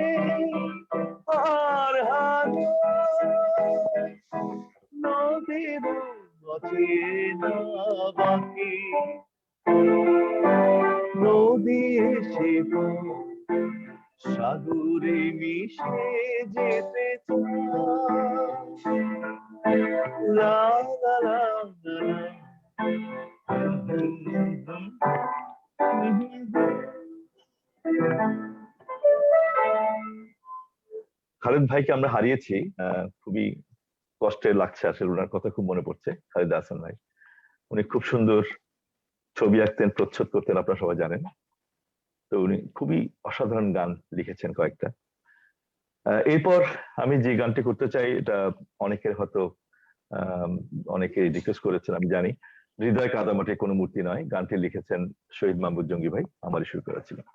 আর নদীর অচেনা বাকি নদী এসে সাগরে মিশে যেতে চায় লা লা লা লা খালেদ ভাইকে আমরা হারিয়েছি খুবই কষ্টে লাগছে আসলে ওনার কথা খুব মনে পড়ছে খালেদ হাসান ভাই উনি খুব সুন্দর ছবি আঁকতেন প্রচ্ছদ করতেন আপনারা সবাই জানেন তো উনি খুবই অসাধারণ গান লিখেছেন কয়েকটা এরপর আমি যে গানটি করতে চাই এটা অনেকের হয়তো অনেকে রিকোয়েস্ট করেছেন আমি জানি হৃদয় কাদামাটি কোনো মূর্তি নয় গানটি লিখেছেন শহীদ মাহমুদ জঙ্গি ভাই আমারই সুর করেছিলেন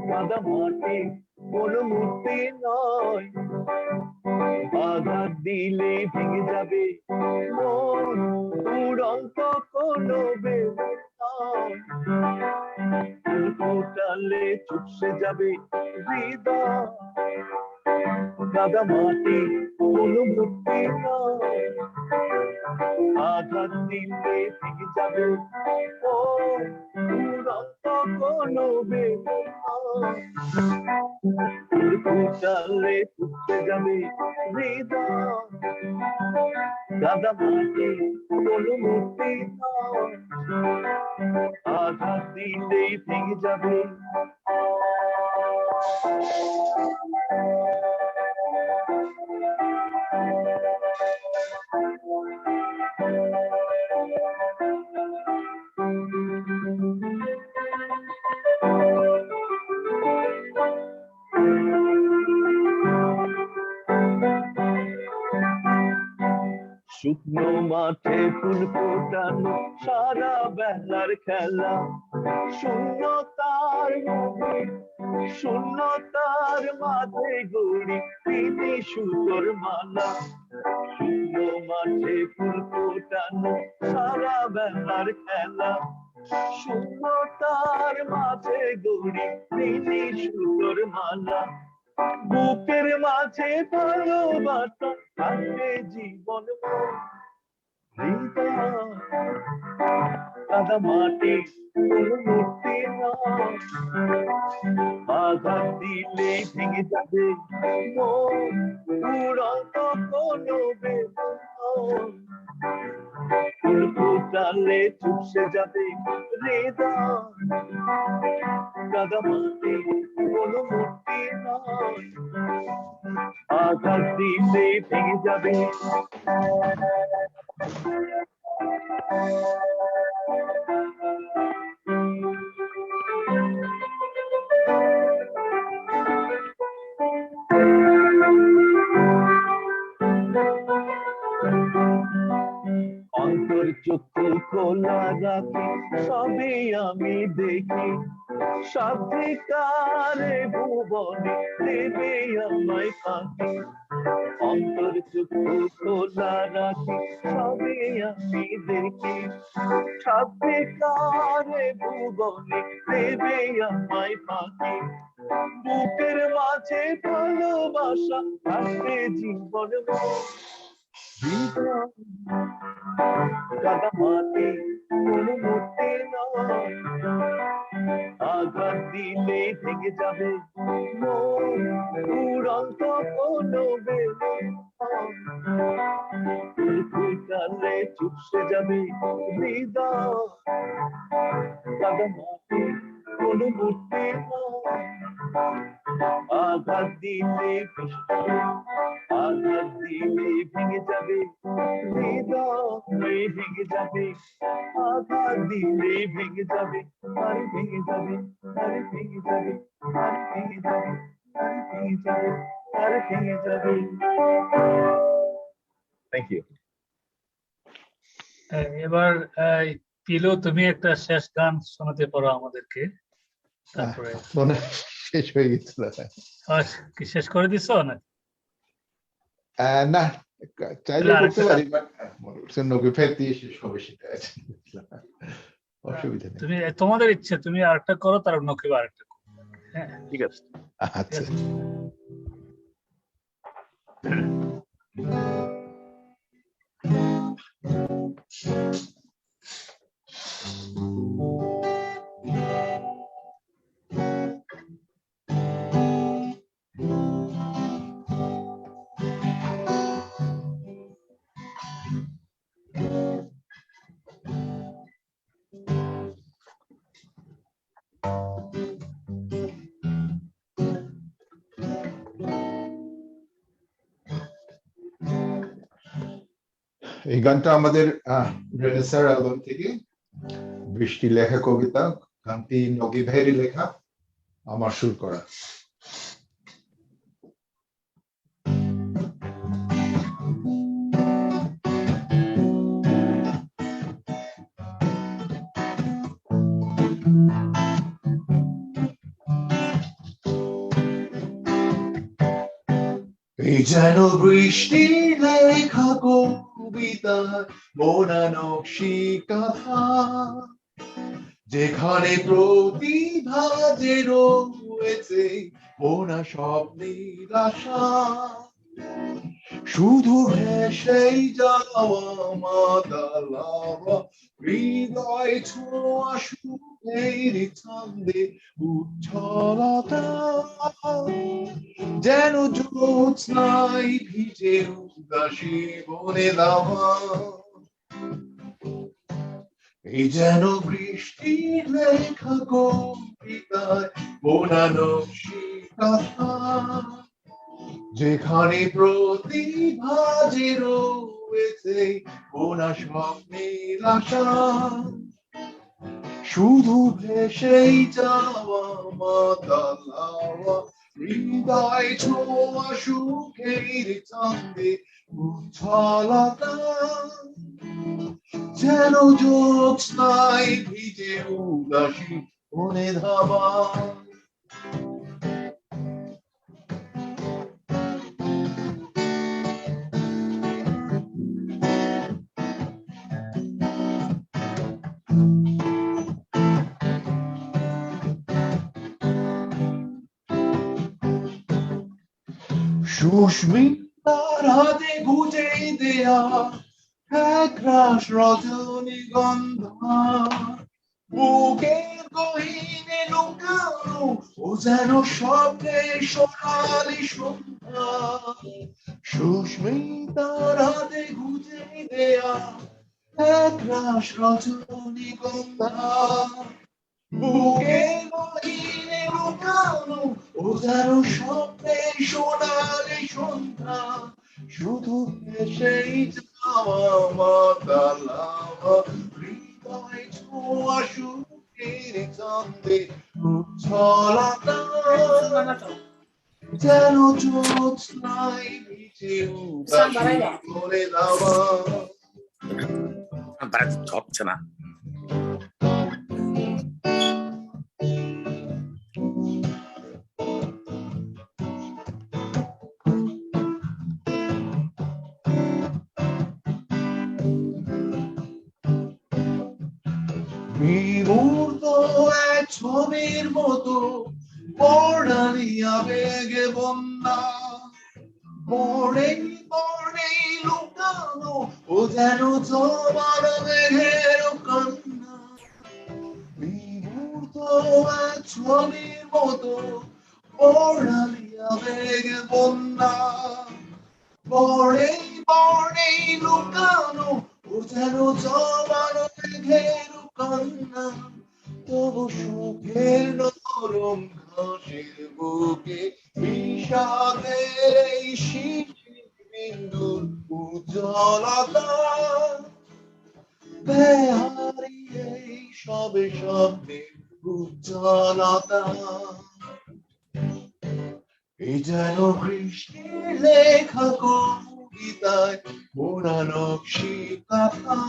কাদামাটি কোনো মূর্তি নয় আঘাত দিলে ভেঙে যাবে মন উড়ন্ত কোনো বেদনালে চুপসে যাবে হৃদয় কাদামাটি কোনো মূর্তি নয় আঘাত দিলে ভেঙে যাবে উড়ন্ত কোনো বেদনালে চুপসে যাবে হৃদয় কাদামাটি কোনো মূর্তি নয় আঘাত দিলেই ভেঙে যাবে শুকনো মাঠে ফুল ফোটানো সারা বেলার খেলা শূন্যতার মাঝে গড়ি তিনি সুতোর মালা শুকনো মাঠে ফুল ফোটানো সারা বেলার খেলা শূন্যতার মাঝে গড়ি তিনি সুতোর মালা বুকের মাঝে ভালোবাসা থাকে জীবন কাদামাটি কোনো মূর্তি নয় আঘাত দিলে ভেঙে যাবে উড়ন্ত কোনো ফুল ফোটালে চুপসে যাবে হৃদয় কাদামাটি কোনো মূর্তি নয় আঘাত দিলে ভেঙে যাবে অন্তর চক্ষু খোলা রাখি সবই আমি দেখি সত্যিকারে ভুবনে দেবে আমায় ফাঁকি অন্তর চক্ষু খোলা রাখি সবই আমি দেখি সত্যিকারে ভুবনে দেবে আমায় ফাঁকি বুকের মাঝে ভালোবাসা আসবে জীবন কাদা মাটি কোনো মূর্তি নয় আঘাত দিলে ভেঙে যাবে মন উড়ন্ত কোনো বেলে চুপসে যাবে হৃদয় কাদা মাটি কোনো মূর্তি নয় আঘাত দিলে আঘাত দিলে ভেঙে যাবে হৃদয় ভেঙে যাবে আঘাত দিলে ভেঙে যাবে আর ভেঙে যাবে আর ভেঙে যাবে আর ভেঙে যাবে আর ভেঙে যাবে আর ভেঙে যাবে থ্যাংক ইউ এবার পিলু তুমি একটা শেষ গান শোনাতে পারো আমাদেরকে তারপরে মনে শেষ হয়ে গেছিল কি শেষ করে দিছো না না চাইলে করতে পারি নকি ফের দিয়ে শেষ হবে সেটা অসুবিধা নেই তুমি তোমাদের ইচ্ছে তুমি আরেকটা করো তার নকিব আরেকটা করো হ্যাঁ ঠিক আছে আচ্ছা এই গানটা আমাদের রেনেসার অ্যালবাম থেকে বৃষ্টি লেখা কবিতা গানটি নগি ভাইয়ের লেখা আমার সুর করা এই যেন বৃষ্টি লেখা কবিতা মনানকশি কথা যেখানে প্রতিভা যে রয়েছে মোনা স্বপ্নের আশা শুধু হেসেই যাওয়া মাতালাওয়া হৃদয় ছোঁয়া সুখের ছন্দে উচ্ছলতা যেন জ্যোৎস্নায় ভিজে উদাসী বনে দাওয়া এই যেন বৃষ্টি লেখা কবিতায় বনানকশি কথা যেখানে প্রতিভা যে রয়েছে মোনা স্বপ্নের আশা শুধু ভেসেই যাওয়া মাতালাওয়া হৃদয় ছোঁয়া সুখের ছন্দে উচ্ছলতা যেন জ্যোৎস্নায় ভিজে উদাসী বনে ধাবা সুস্মিতার হাতে গুজে দেয়া এক রাস রজনীগন্ধা বুকের গহীনে লুকানো ও যেন স্বপ্নে সোনালি সন্ধ্যা সুস্মিতার হাতে গুজে দেয়া এক রাস রজনীগন্ধা বুকের গহীনে লুকানো ও যেন স্বপ্নে সোনালি সন্ধ্যা শুধু সেই যাওয়া মাতালাওয়া হৃদয় ছোঁয়া সুখের ছন্দে উচ্ছলতা যেন জ্যোৎস্নায় ভিজে উদাসী বনে দাওয়া তারা হচ্ছে না। বিমূর্ত এক ছবির মতো বর্ণালী আবেগে বন্যা, বর্ণেই বর্ণেই লুকানো ও যেন তোমার মেঘের কন্যা। বিমূর্ত এক ছবির মতো বর্ণালী আবেগে বন্যা, বর্ণেই বর্ণেই লুকানো ও যেন তোমার মেঘের কন্যা। তবু সুখের নরম ঘাসের বুকে বিষাদের এই শিশির বিন্দুর উজ্জ্বলতা, বেহারি এই সবে স্বপ্নের উজ্জ্বলতা। এই যেন কৃষ্ণের লেখা কবিতায় মোরা নকশি কাঁথা,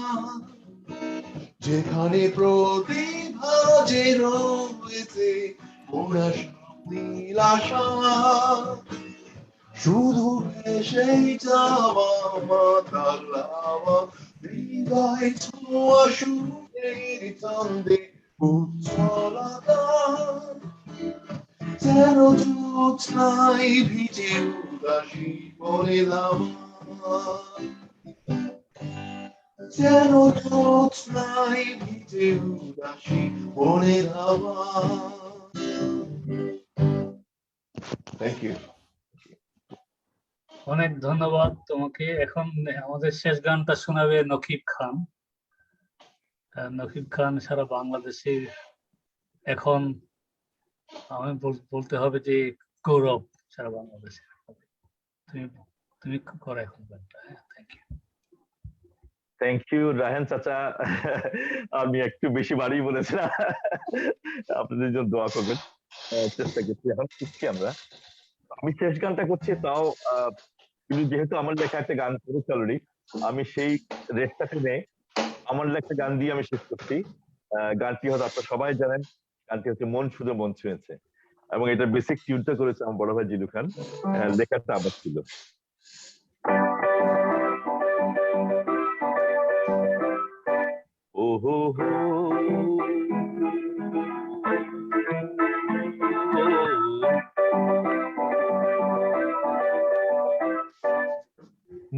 যেখানে প্রতিভা যে রয়েছে মোরা নীল আশা। শুধু ভেসেই যাওয়া মাতাল হাওয়া, হৃদয় ছোঁয়া সুরের ছন্দে উজ্জ্বলতা, যেন জ্যোৎস্নায় ভিজে উদাসী মনে ধাওয়া, যেন জ্যোৎস্নায় ভিজে উদাসী মনে ধাওয়া। Thank you. অনেক ধন্যবাদ তোমাকে। এখন আমাদের শেষ গানটা শোনাবে নকিব খান। নকিব খান সারা বাংলাদেশে এখন আমি বলতে হবে যে গৌরব সারা বাংলাদেশে। তুমি তুমি করো এখন গানটা। হ্যাঁ, thank you. Thank you Raihan চাচা। আমি একটু বেশি বাড়ি বলেছিলাম, আপনাদের জন্য দোয়া করবেন। চেষ্টা করছি, এখন শিখছি আমরা। আমি শেষ গানটা করছি, তাও কিন্তু যেহেতু আমার লেখা একটা গান করেছি অলরেডি, আমি সেই রেটটা টেনে আমার লেখা গান দিয়ে আমি শেষ করছি। গানটি হয়তো আপনারা সবাই জানেন, গানটি হচ্ছে মন শুধু মন ছুঁয়েছে, এবং এটা বেসিক টিউনটা করেছে আমার বড় ভাই জিলু খান, লেখাটা আমার ছিল। ও হো হো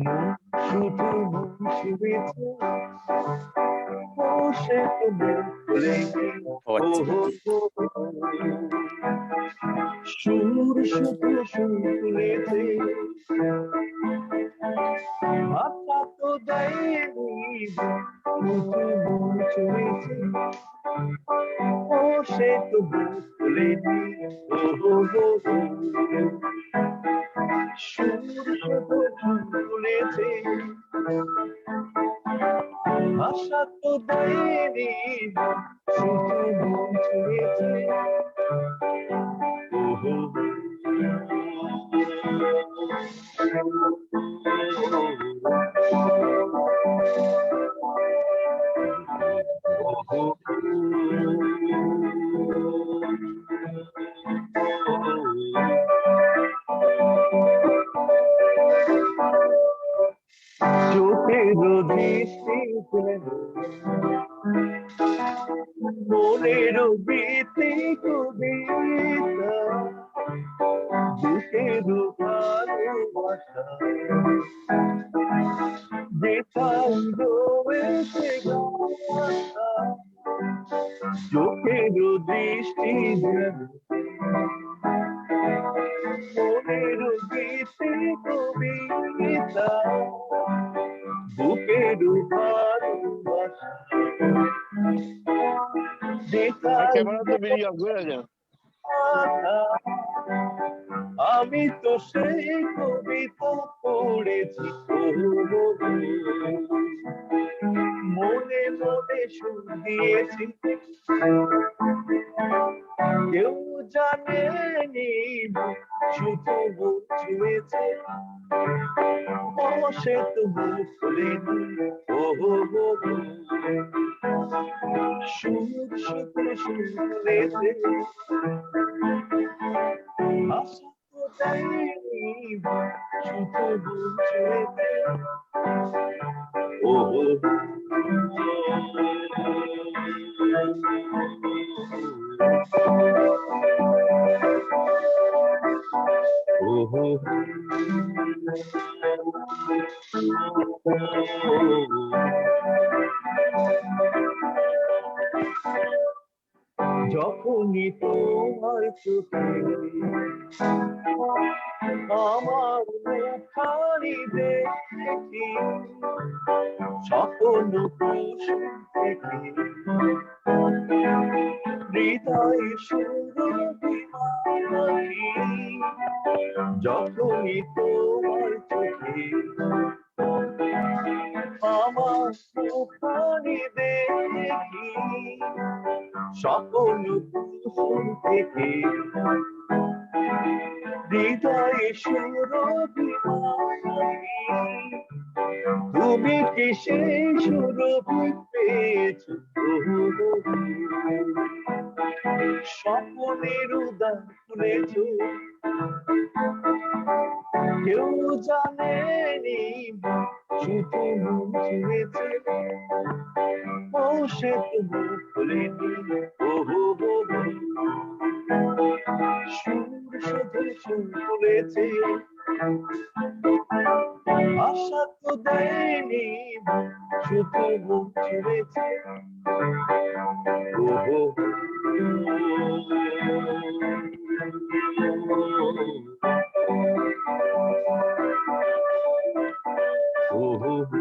মন শুধু মন ছুঁয়েছে, ও সে তো মন খুলেছে। ও হো হো সুর শুধু সুর তুলেছে, ভাষা তো দেয়নি, শুধু মন ছুঁয়েছে, ও সে তো মন খুলেছে। ও হো হো সুর শুধু সুর তুলেছে, ভাষা তো দেয়নি, শুধু মন ছুঁয়েছে। ও হো চোখের দৃষ্টি মনের বীতি কবিতা, বুকের ভালোবাসা যেখান রয়েছে গাথা। চোখের দৃষ্টি মনের বীতি কবিতা, বুকের ভালোবাসা আমি তো সেই কবিতা পড়েছি, মনে মনে সুর দিয়েছি, কেউ জানেনি শুধু মন ছুঁয়েছে সে তো মুখ খুলেনি ও হো হো হো। সুর শুধু শুনেছে আশা তো দেয়নি শুধু মন ছুঁয়েছে ও হো হো। যখনই তোমার চোখে আমার মুখানি দেখি স্বপ্ন কুসুম থেকে হৃদয় সুরভি পাখি যখনই তোমার চোখে আমার মুখানি দেখি স্বপ্ন কুসুম থেকে হৃদয় সুরভি পাখি তুমি কি সেই সুরভি পেয়েছ স্বপ্নের উদান খুলেছ কেউ জানেনি শুধু মন ছুঁয়েছে ও সে তো মুখ খুলেনি ও হো হো হো। সুর শুধু সুর তুলেছে আশা তো দেয়নি শুধু মন ছুঁয়েছে ও হো হো। ও হো হো।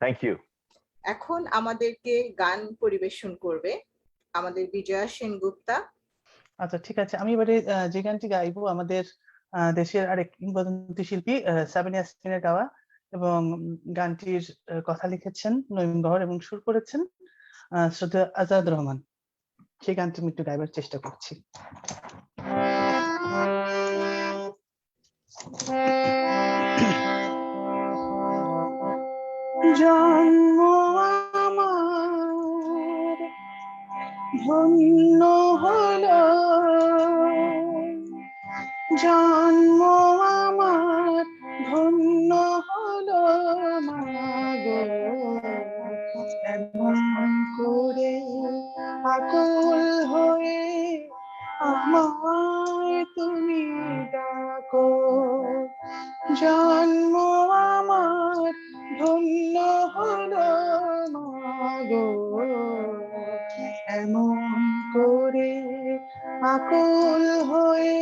Thank you. এখন আমাদেরকে গান পরিবেশন করবে আমাদের বিজয়া সেনগুপ্তা। আচ্ছা ঠিক আছে, আমি এবারে যে গানটি গাইবো আমাদের দেশের আরেক কিংবদন্তি শিল্পী সাবিনা ইয়াসমিনের গাওয়া, এবং গানটির কথা লিখেছেন নঈম গহর এবং সুর করেছেন শ্রদ্ধেয় আজাদ রহমান। সেই গানটি আমি একটু গাইবার চেষ্টা করছি। জন্ম আমার ধন্য হলো, জন্ম আমার ধন্য হলো মাগো, এমন করে আকুল হয়ে আমায় তুমি ডাকো। জন্ম আমার ধন্য হলো মাগো, এমন করে আকুল হয়ে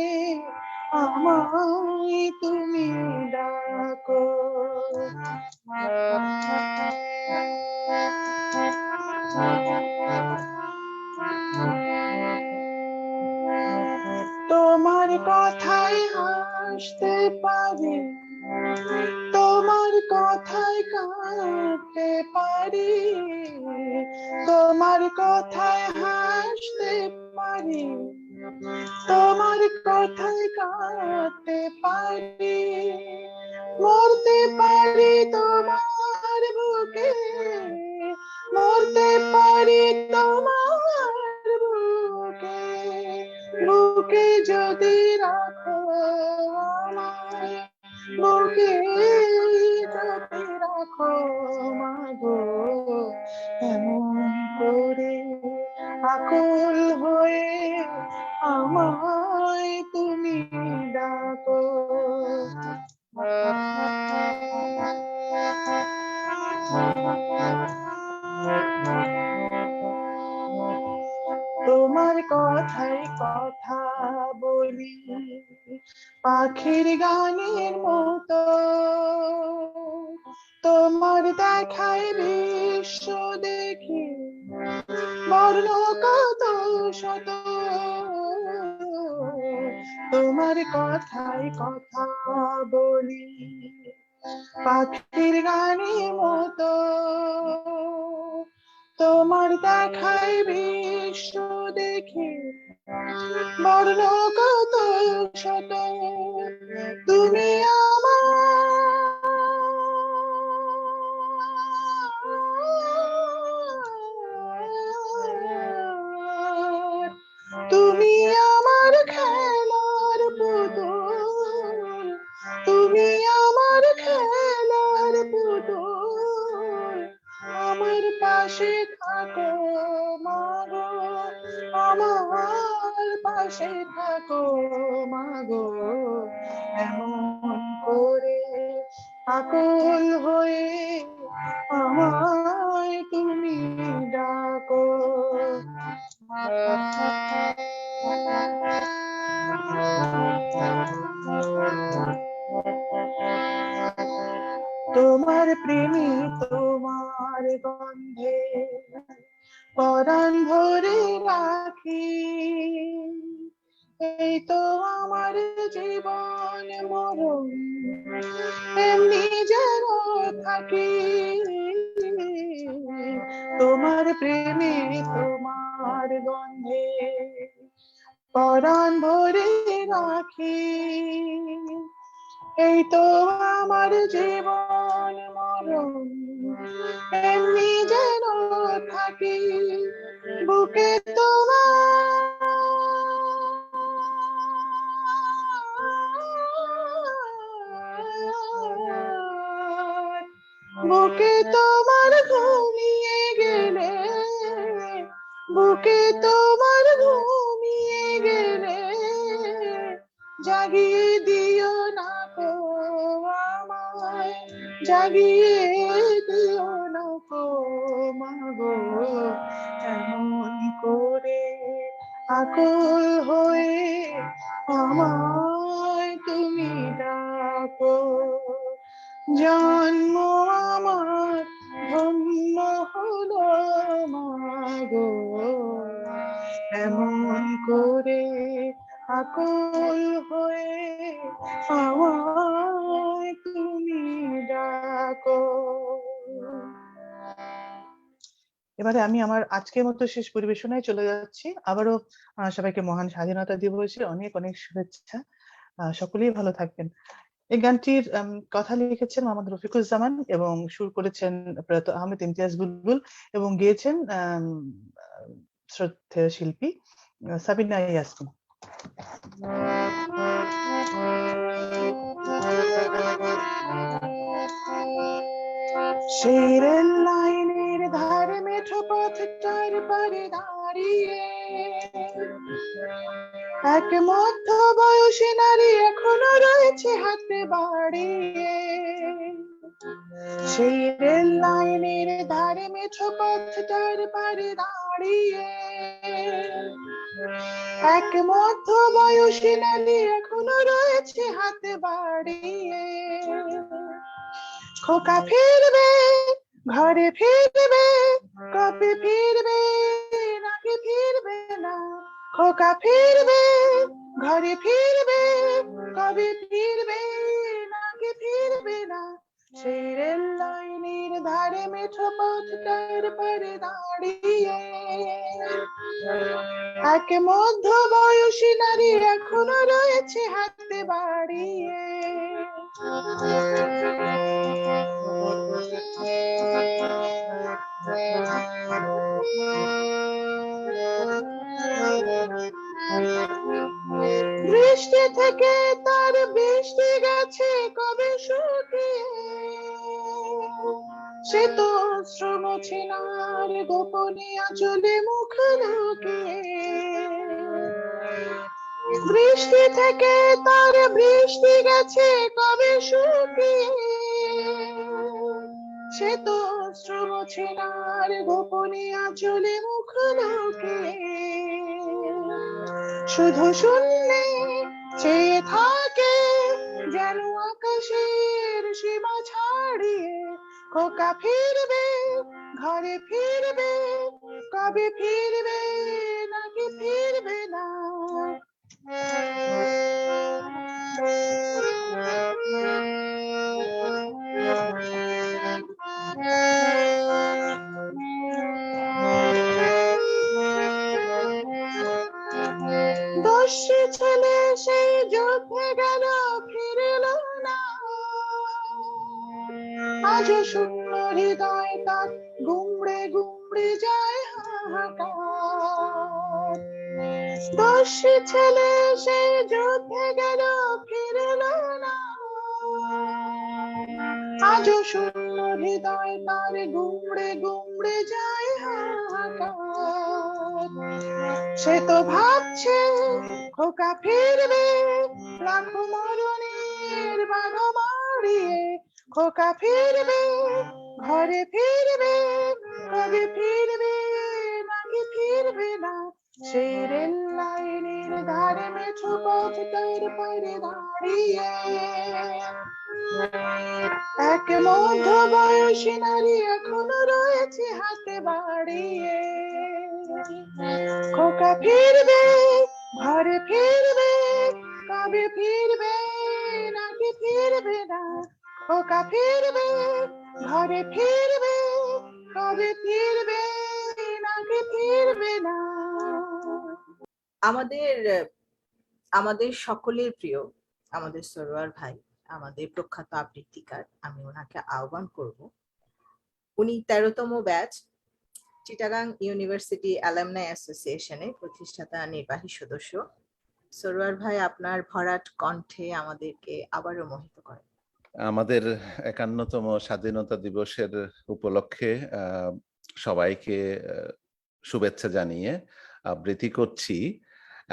আমায় তুমি ডাকো। তোমার কথায় হাসতে পারি, তোমার কথায় কাঁদতে পারি, তোমার কথায় হাসতে পারি, তোমার কথায় কাঁদতে পারি, মরতে পারি তোমার বুকে, মরতে পারি তোমার বুকে, বুকে যদি রাখো আমায়, বুকে যদি রাখো মাগো, এমন করে আকুল হয়ে আমায় তুমি ডাকো। তোমার কথায় কথা বলি পাখির গানের মতো, তোমার দেখায় বিশ্ব দেখি বর্ণ কত শত, তোমার কথায় কথা বলি পাখির গানের মতো তোমার দেখায় বিশ্ব দেখি বর্ণ কত শত তুমি আমার তুমি আমার খেলার পুতুল তুমি আমার খেলার পুতুল আমার পাশে থাকো মাগো আমার পাশে থাকো মাগো এমন করে আকুল হয়ে আমায় তুমি ডাকো তোমার প্রেমী তোমার গন্ধে পরাণ ভরে রাখি এই তো আমার জীবন মরণ এমনি যেন থাকি তোমার প্রেমে তোমার গন্ধে পরাণ ভরে রাখি এই তো আমার জীবন মরণ এমনি যেন থাকি বুকে তোমার বুকে তোমার ঘুমিয়ে গেলে বুকে তোমার ঘুমিয়ে গেলে জাগিয়ে দিও না কো আমায় জাগিয়ে দিও না কো মাগো এমন করে আকুল হয়ে আমায় তুমি ডাকো জন্ম আমার ধন্য হলো মাগো এমন করে আকুল হয়ে আমায় তুমি ডাকো। এবারে আমি আমার আজকের মতো শেষ পরিবেশনায় চলে যাচ্ছি। আবারও সবাইকে মহান স্বাধীনতা দিবসে অনেক অনেক শুভেচ্ছা। সকলেই ভালো থাকবেন। এই গানটির কথা লিখেছেন মোহাম্মদ রফিকুজ্জামান এবং সুর করেছেন প্রয়াত আহমেদ ইমতিয়াজ বুলবুল এবং গেয়েছেন শ্রদ্ধেয় শিল্পী সাবিনা ইয়াসমিন। সেই রেল লাইনের ধারে মেঠো পথটার পারে দাঁড়িয়ে এক মধ্য বয়সী নারী এখনো রয়েছে হাতে বাড়িয়ে সেই রেল লাইনের ধারে মেঠো পথটার পারে দাঁড়িয়ে এক মধ্য বয়সী নারী এখনো রয়েছে হাতে বাড়িয়ে খোকা ফিরবে ঘরে ফিরবে কবে ফিরবে নাকি ফিরবে না খোকা ফিরবে ঘরে ফিরবে কবে ফিরবে নাকি ফিরবে না সেই রেল লাইনের ধারে মেঠো পথটার পারে দাঁড়িয়ে এক মধ্য বয়সী নারী এখনো রয়েছে হাতে বাড়িয়ে বৃষ্টি থেকে তার বৃষ্টি গেছে কবে শুকিয়ে সে তো শ্রম ছিনার গোপনে আঁচলে মুখ লুকিয়ে বৃষ্টি থেকে তার বৃষ্টি গেছে কবে শুকিয়ে সে তো শ্রম ছিনার গোপনে আঁচলে মুখ লুকিয়ে শুধু শূন্যে চেয়ে থাকে যেন আকাশের সীমা ছাড়িয়ে খোকা ফিরবে ঘরে ফিরবে কবে ফিরবে নাকি ফিরবে না দস্যি ছেলে সেই যুদ্ধে গেল ফিরল না, আজ শূন্য হৃদয় তার গুমড়ে গুমড়ে যায় হাহাকার। দস্যি ছেলে সেই যুদ্ধে গেল ফিরল না, আজ শূন্য হৃদয় তার গুমড়ে গুমড়ে যায় হাহাকার। সে তো ভাবছে খোকা ফিরবে লাখো মরণের বাঘা মারিয়ে, খোকা ফিরবে ঘরে ফিরবে, কবে ফিরবে নাকি ফিরবে না। সেই রেল লাইনের ধারে মেঠো পথ তার পারে দাঁড়িয়ে, এক মধ্য বয়সী নারী এখনো রয়েছে হাতে বাড়িয়ে। খোকা ফিরবে ঘরে ফিরবে, কবে ফিরবে নাকি ফিরবে না। খোকা ফিরবে ঘরে ফিরবে, কবে ফিরবে নাকি ফিরবে না। আমাদের সকলের প্রিয় আমাদের সরোয়ার ভাই, আমাদের প্রখ্যাত আবৃত্তিকার, আমি ওনাকে আহ্বান করব। উনি 13তম ব্যাচ চিটাগাং ইউনিভার্সিটি অ্যালামনাই অ্যাসোসিয়েশনের প্রতিষ্ঠাতা নির্বাহী সদস্য। সরোয়ার ভাই, আপনার ভরাট কণ্ঠে আমাদেরকে আবারও মোহিত করে। আমাদের 51তম স্বাধীনতা দিবসের উপলক্ষে সবাইকে শুভেচ্ছা জানিয়ে আবৃত্তি করছি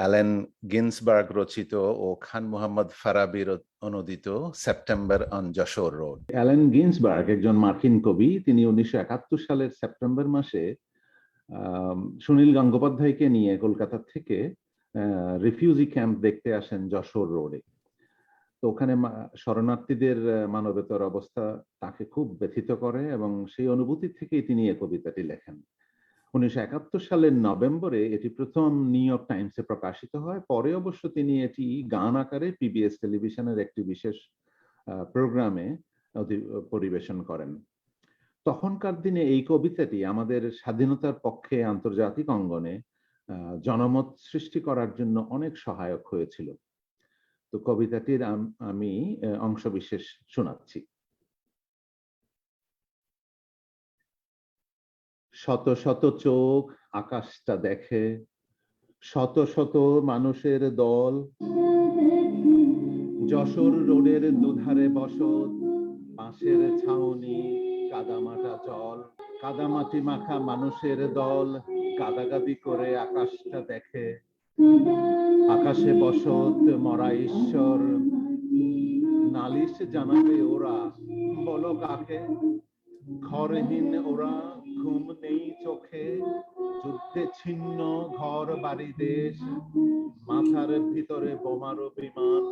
অ্যালেন গিন্সবার্গ রচিত ও খান মোহাম্মদ ফারাবির অনুদিত September on Jessore road. Allen Ginsberg একজন মার্কিন কবি। তিনি 1971 সালের সেপ্টেম্বর মাসে সুনীল গঙ্গোপাধ্যায়কে নিয়ে কলকাতা থেকে রিফিউজি ক্যাম্প দেখতে আসেন যশোর রোডে। তো ওখানে শরণার্থীদের মানবেতর অবস্থা তাকে খুব ব্যথিত করে এবং সেই অনুভূতি থেকেই তিনি এই কবিতাটি লেখেন। 1971 সালের নভেম্বরে এটি প্রথম নিউ ইয়র্ক টাইমসে প্রকাশিত হয়। পরে অবশ্য তিনি এটি গান আকারে পিবিএস টেলিভিশনের একটি বিশেষ প্রোগ্রামে পরিবেশন করেন। তখনকার দিনে এই কবিতাটি আমাদের স্বাধীনতার পক্ষে আন্তর্জাতিক অঙ্গনে জনমত সৃষ্টি করার জন্য অনেক সহায়ক হয়েছিল। তো কবিতাটির আমি অংশবিশেষ শোনাচ্ছি। শত শত চোখ আকাশটা দেখে, শত শত মানুষের দল, যশোর রোডের দুধারে বসত, বাঁশের ছাউনি, কাদামাটা জল, কাদামাটি মাখা মানুষের দল গাদাগাদি করে আকাশটা দেখে। আকাশে বসত মরা ঈশ্বর, নালিশ জানাবে ওরা, বলো কাকে? ঘরহীন ওরা, ঘুম নেই চোখে, যুদ্ধে ছিন্ন ঘর বাড়ি দেশ, মাথার ভিতরে বোমার বিমান,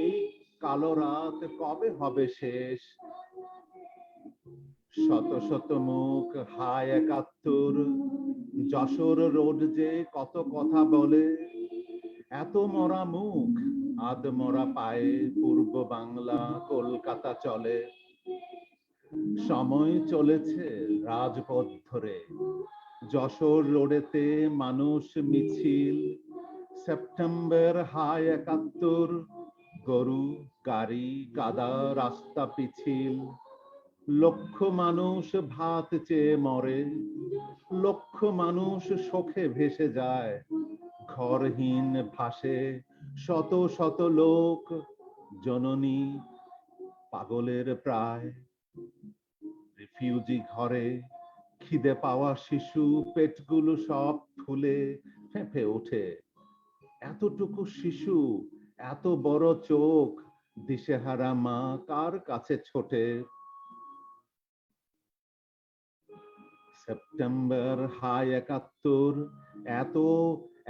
এই কালো রাত কবে হবে শেষ? শত শত মুখ হায় 71, যশোর রোড যে কত কথা বলে, এত মরা মুখ আধ মরা পায়ে পূর্ব বাংলা কলকাতা চলে। সময় চলেছে রাজপথ ধরে, যশোর রোডেতে মানুষ মিছিল, সেপ্টেম্বর হায় 71, গরু গাড়ি কাদা রাস্তা পিছিল, লক্ষ মানুষ ভাত চেয়ে মরে, লক্ষ মানুষ শোকে ভেসে যায়, ঘরহীন ভাসে শত শত লোক, জননী পাগলের প্রায়। রিফিউজি ঘরে খিদে পাওয়া শিশু পেটগুলো সব ফুলে ফেঁপে ওঠে, এতটুকু শিশু এত বড় চোখ, দিশেহারা মা কার কাছে ছোটে? সেপ্টেম্বর হায় 71, এত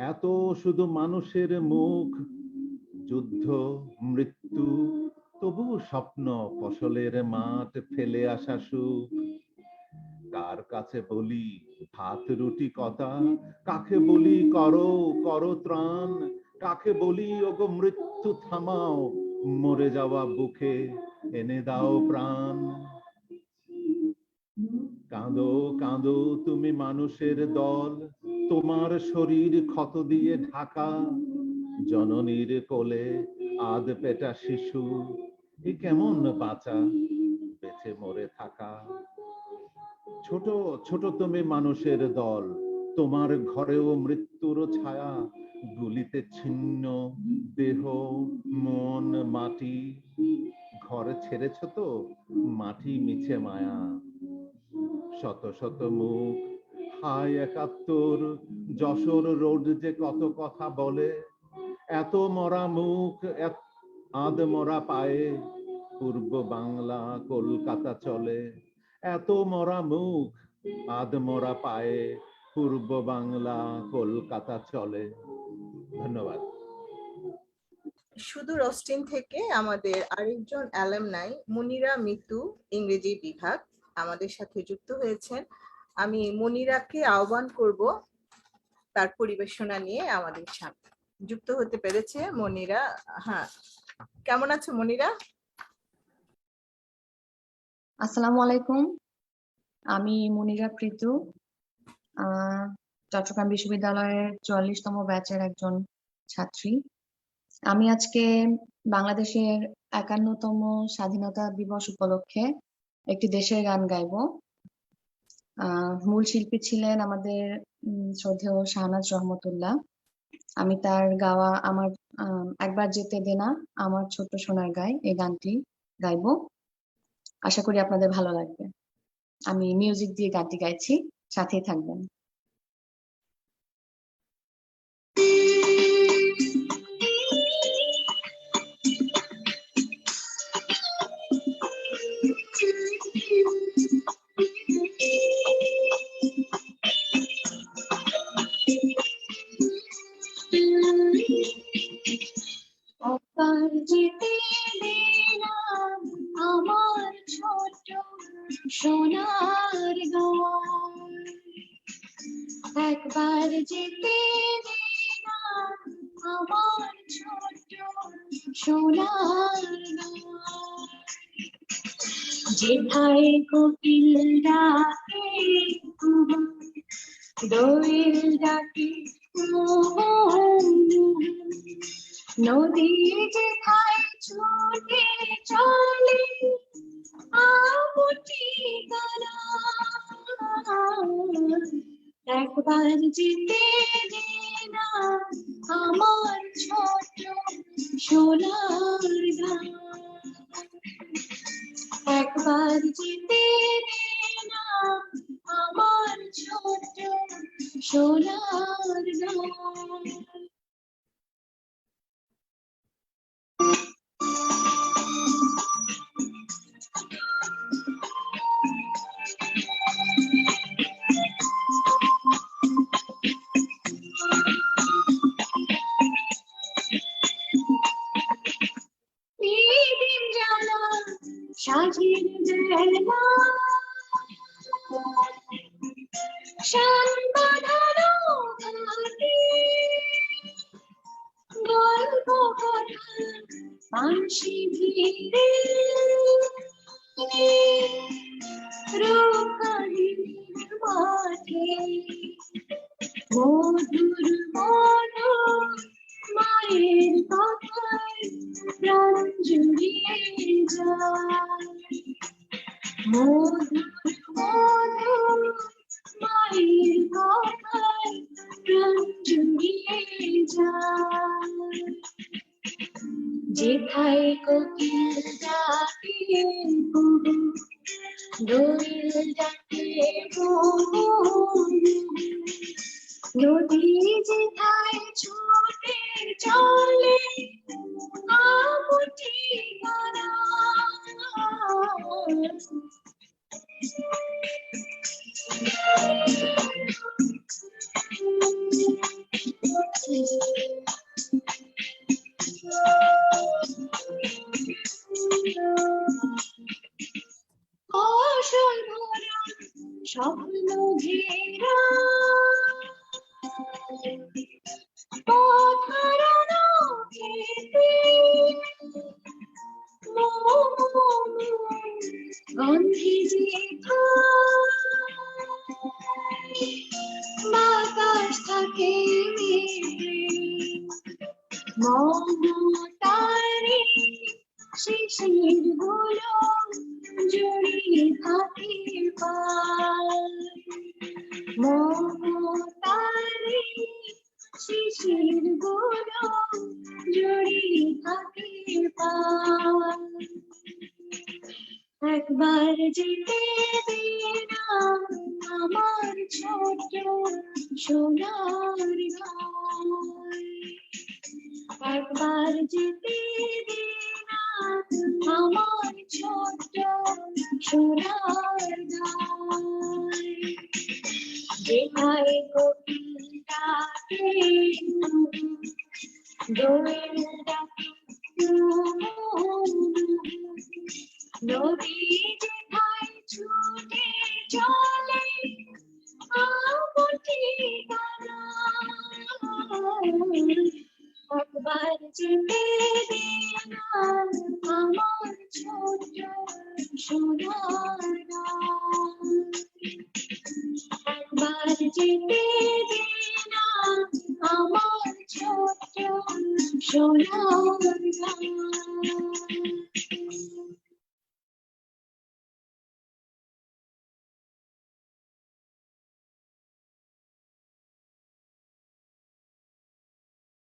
এত শুধু মানুষের মুখ, যুদ্ধ মৃত্যু তবু স্বপ্ন, ফসলের মাঠ ফেলে আসা সুখ। কার কাছে বলি ভাত রুটি কথা, কাকে বলি করো করো ত্রাণ, কাকে বলি ওগো মৃত্যু থামাও, মরে যাওয়া বুকে এনে দাও প্রাণ। কাঁদো কাঁদো তুমি মানুষের দল, তোমার শরীর ক্ষত দিয়ে ঢাকা, জননীর কোলে আধ পেটা শিশু, এ কেমন বাঁচা বেঁচে মরে থাকা। ছোট ছোট তুমি মানুষের দল, তোমার ঘরেও মৃত্যুর ছায়া, গুলিতে ছিন্ন দেহ মন মাটি, ঘর ছেড়েছ তো মাটি মিছে মায়া। শত শত মুখ হায় ৭১, যশোর রোড যে কত কথা বলে, এত মরা মুখ আধ মরা পায়ে, পূর্ব বাংলা কলকাতা চলে। এত মরা মুখ আধ মরা পায়ে, পূর্ব বাংলা কলকাতা চলে। ধন্যবাদ। সুদূর অস্টিন থেকে আমাদের আরেকজন অ্যালামনাই মুনিরা মিতু, ইংরেজি বিভাগ, আমাদের সাথে যুক্ত হয়েছেন। আমি মুনিরাকে আহ্বান করব তার পরিবেশনা নিয়ে আমাদের সাথে যুক্ত হতে পেরেছে। মুনিরা, হ্যাঁ, কেমন আছো মুনিরা? আসসালামু আলাইকুম, আমি মুনিরা প্রীতু, চট্টগ্রাম বিশ্ববিদ্যালয়ের ৪৪তম ব্যাচের একজন ছাত্রী। আমি আজকে বাংলাদেশের ৫১তম স্বাধীনতা দিবস উপলক্ষে একটি দেশের গান গাইব। মূল শিল্পী ছিলেন আমাদের শ্রদ্ধেয় শাহনাজ রহমতুল্লাহ। আমি তার গাওয়া আমার একবার যেতে দে না আমার ছোট্ট সোনার গায়ে এই গানটি গাইব। আশা করি আপনাদের ভালো লাগবে। আমি মিউজিক দিয়ে গানটি গাইছি, সাথেই থাকবেন। একবার যেতে দে না আমার ছোট সোনার গায়, একবার যেতে দে না আমার ছোট সোনার গায়, যেথায় কোকিল ডাকে দোয়েল ডাকে নদী যেথায় ছুটে চলে আমটি গানা, একবার যেতে দে না আমার ছোট সোনার গান, একবার যেতে দে না আমার ছোট সোনার গান। দিন জ্বালা সাজির বেলা, শান বাঁধানো ঘাটে গল্প কথা বাঁশি ভিড়ে, রূপকাহিনীর মাঠে মধুর মধুর মায়ের কথায় প্রাণ জুড়িয়ে যায়, মধুর মধুর মায়ের কথায় প্রাণ জুড়িয়ে যায়, যেথায় কোকিল ডাকে দোয়েল ডাকে নদী যেথায় ছুটে চলে আমটি গানা, কৌশল ভরা স্বপ্ন ঘেরা পথ হারানো গন্ধে যে বাতাস থাকে মমতারে শিশির গুলো জড়িয়ে থাকে মমতারে শিশির গুলো জড়িয়ে থাকে একবার যেতে দে না আমার ছোট সোনার গায় একবার যেতে দে না আমার ছোট সোনার গায় যেখানে কোকিল ডাকে দোয়েল ডাকে নদী যেখানে ছুটে চলে আমার ঠিকানা একবার যেতে দে না আমার ছোট সোনার গায় একবার যেতে দে না আমার ছোট সোনার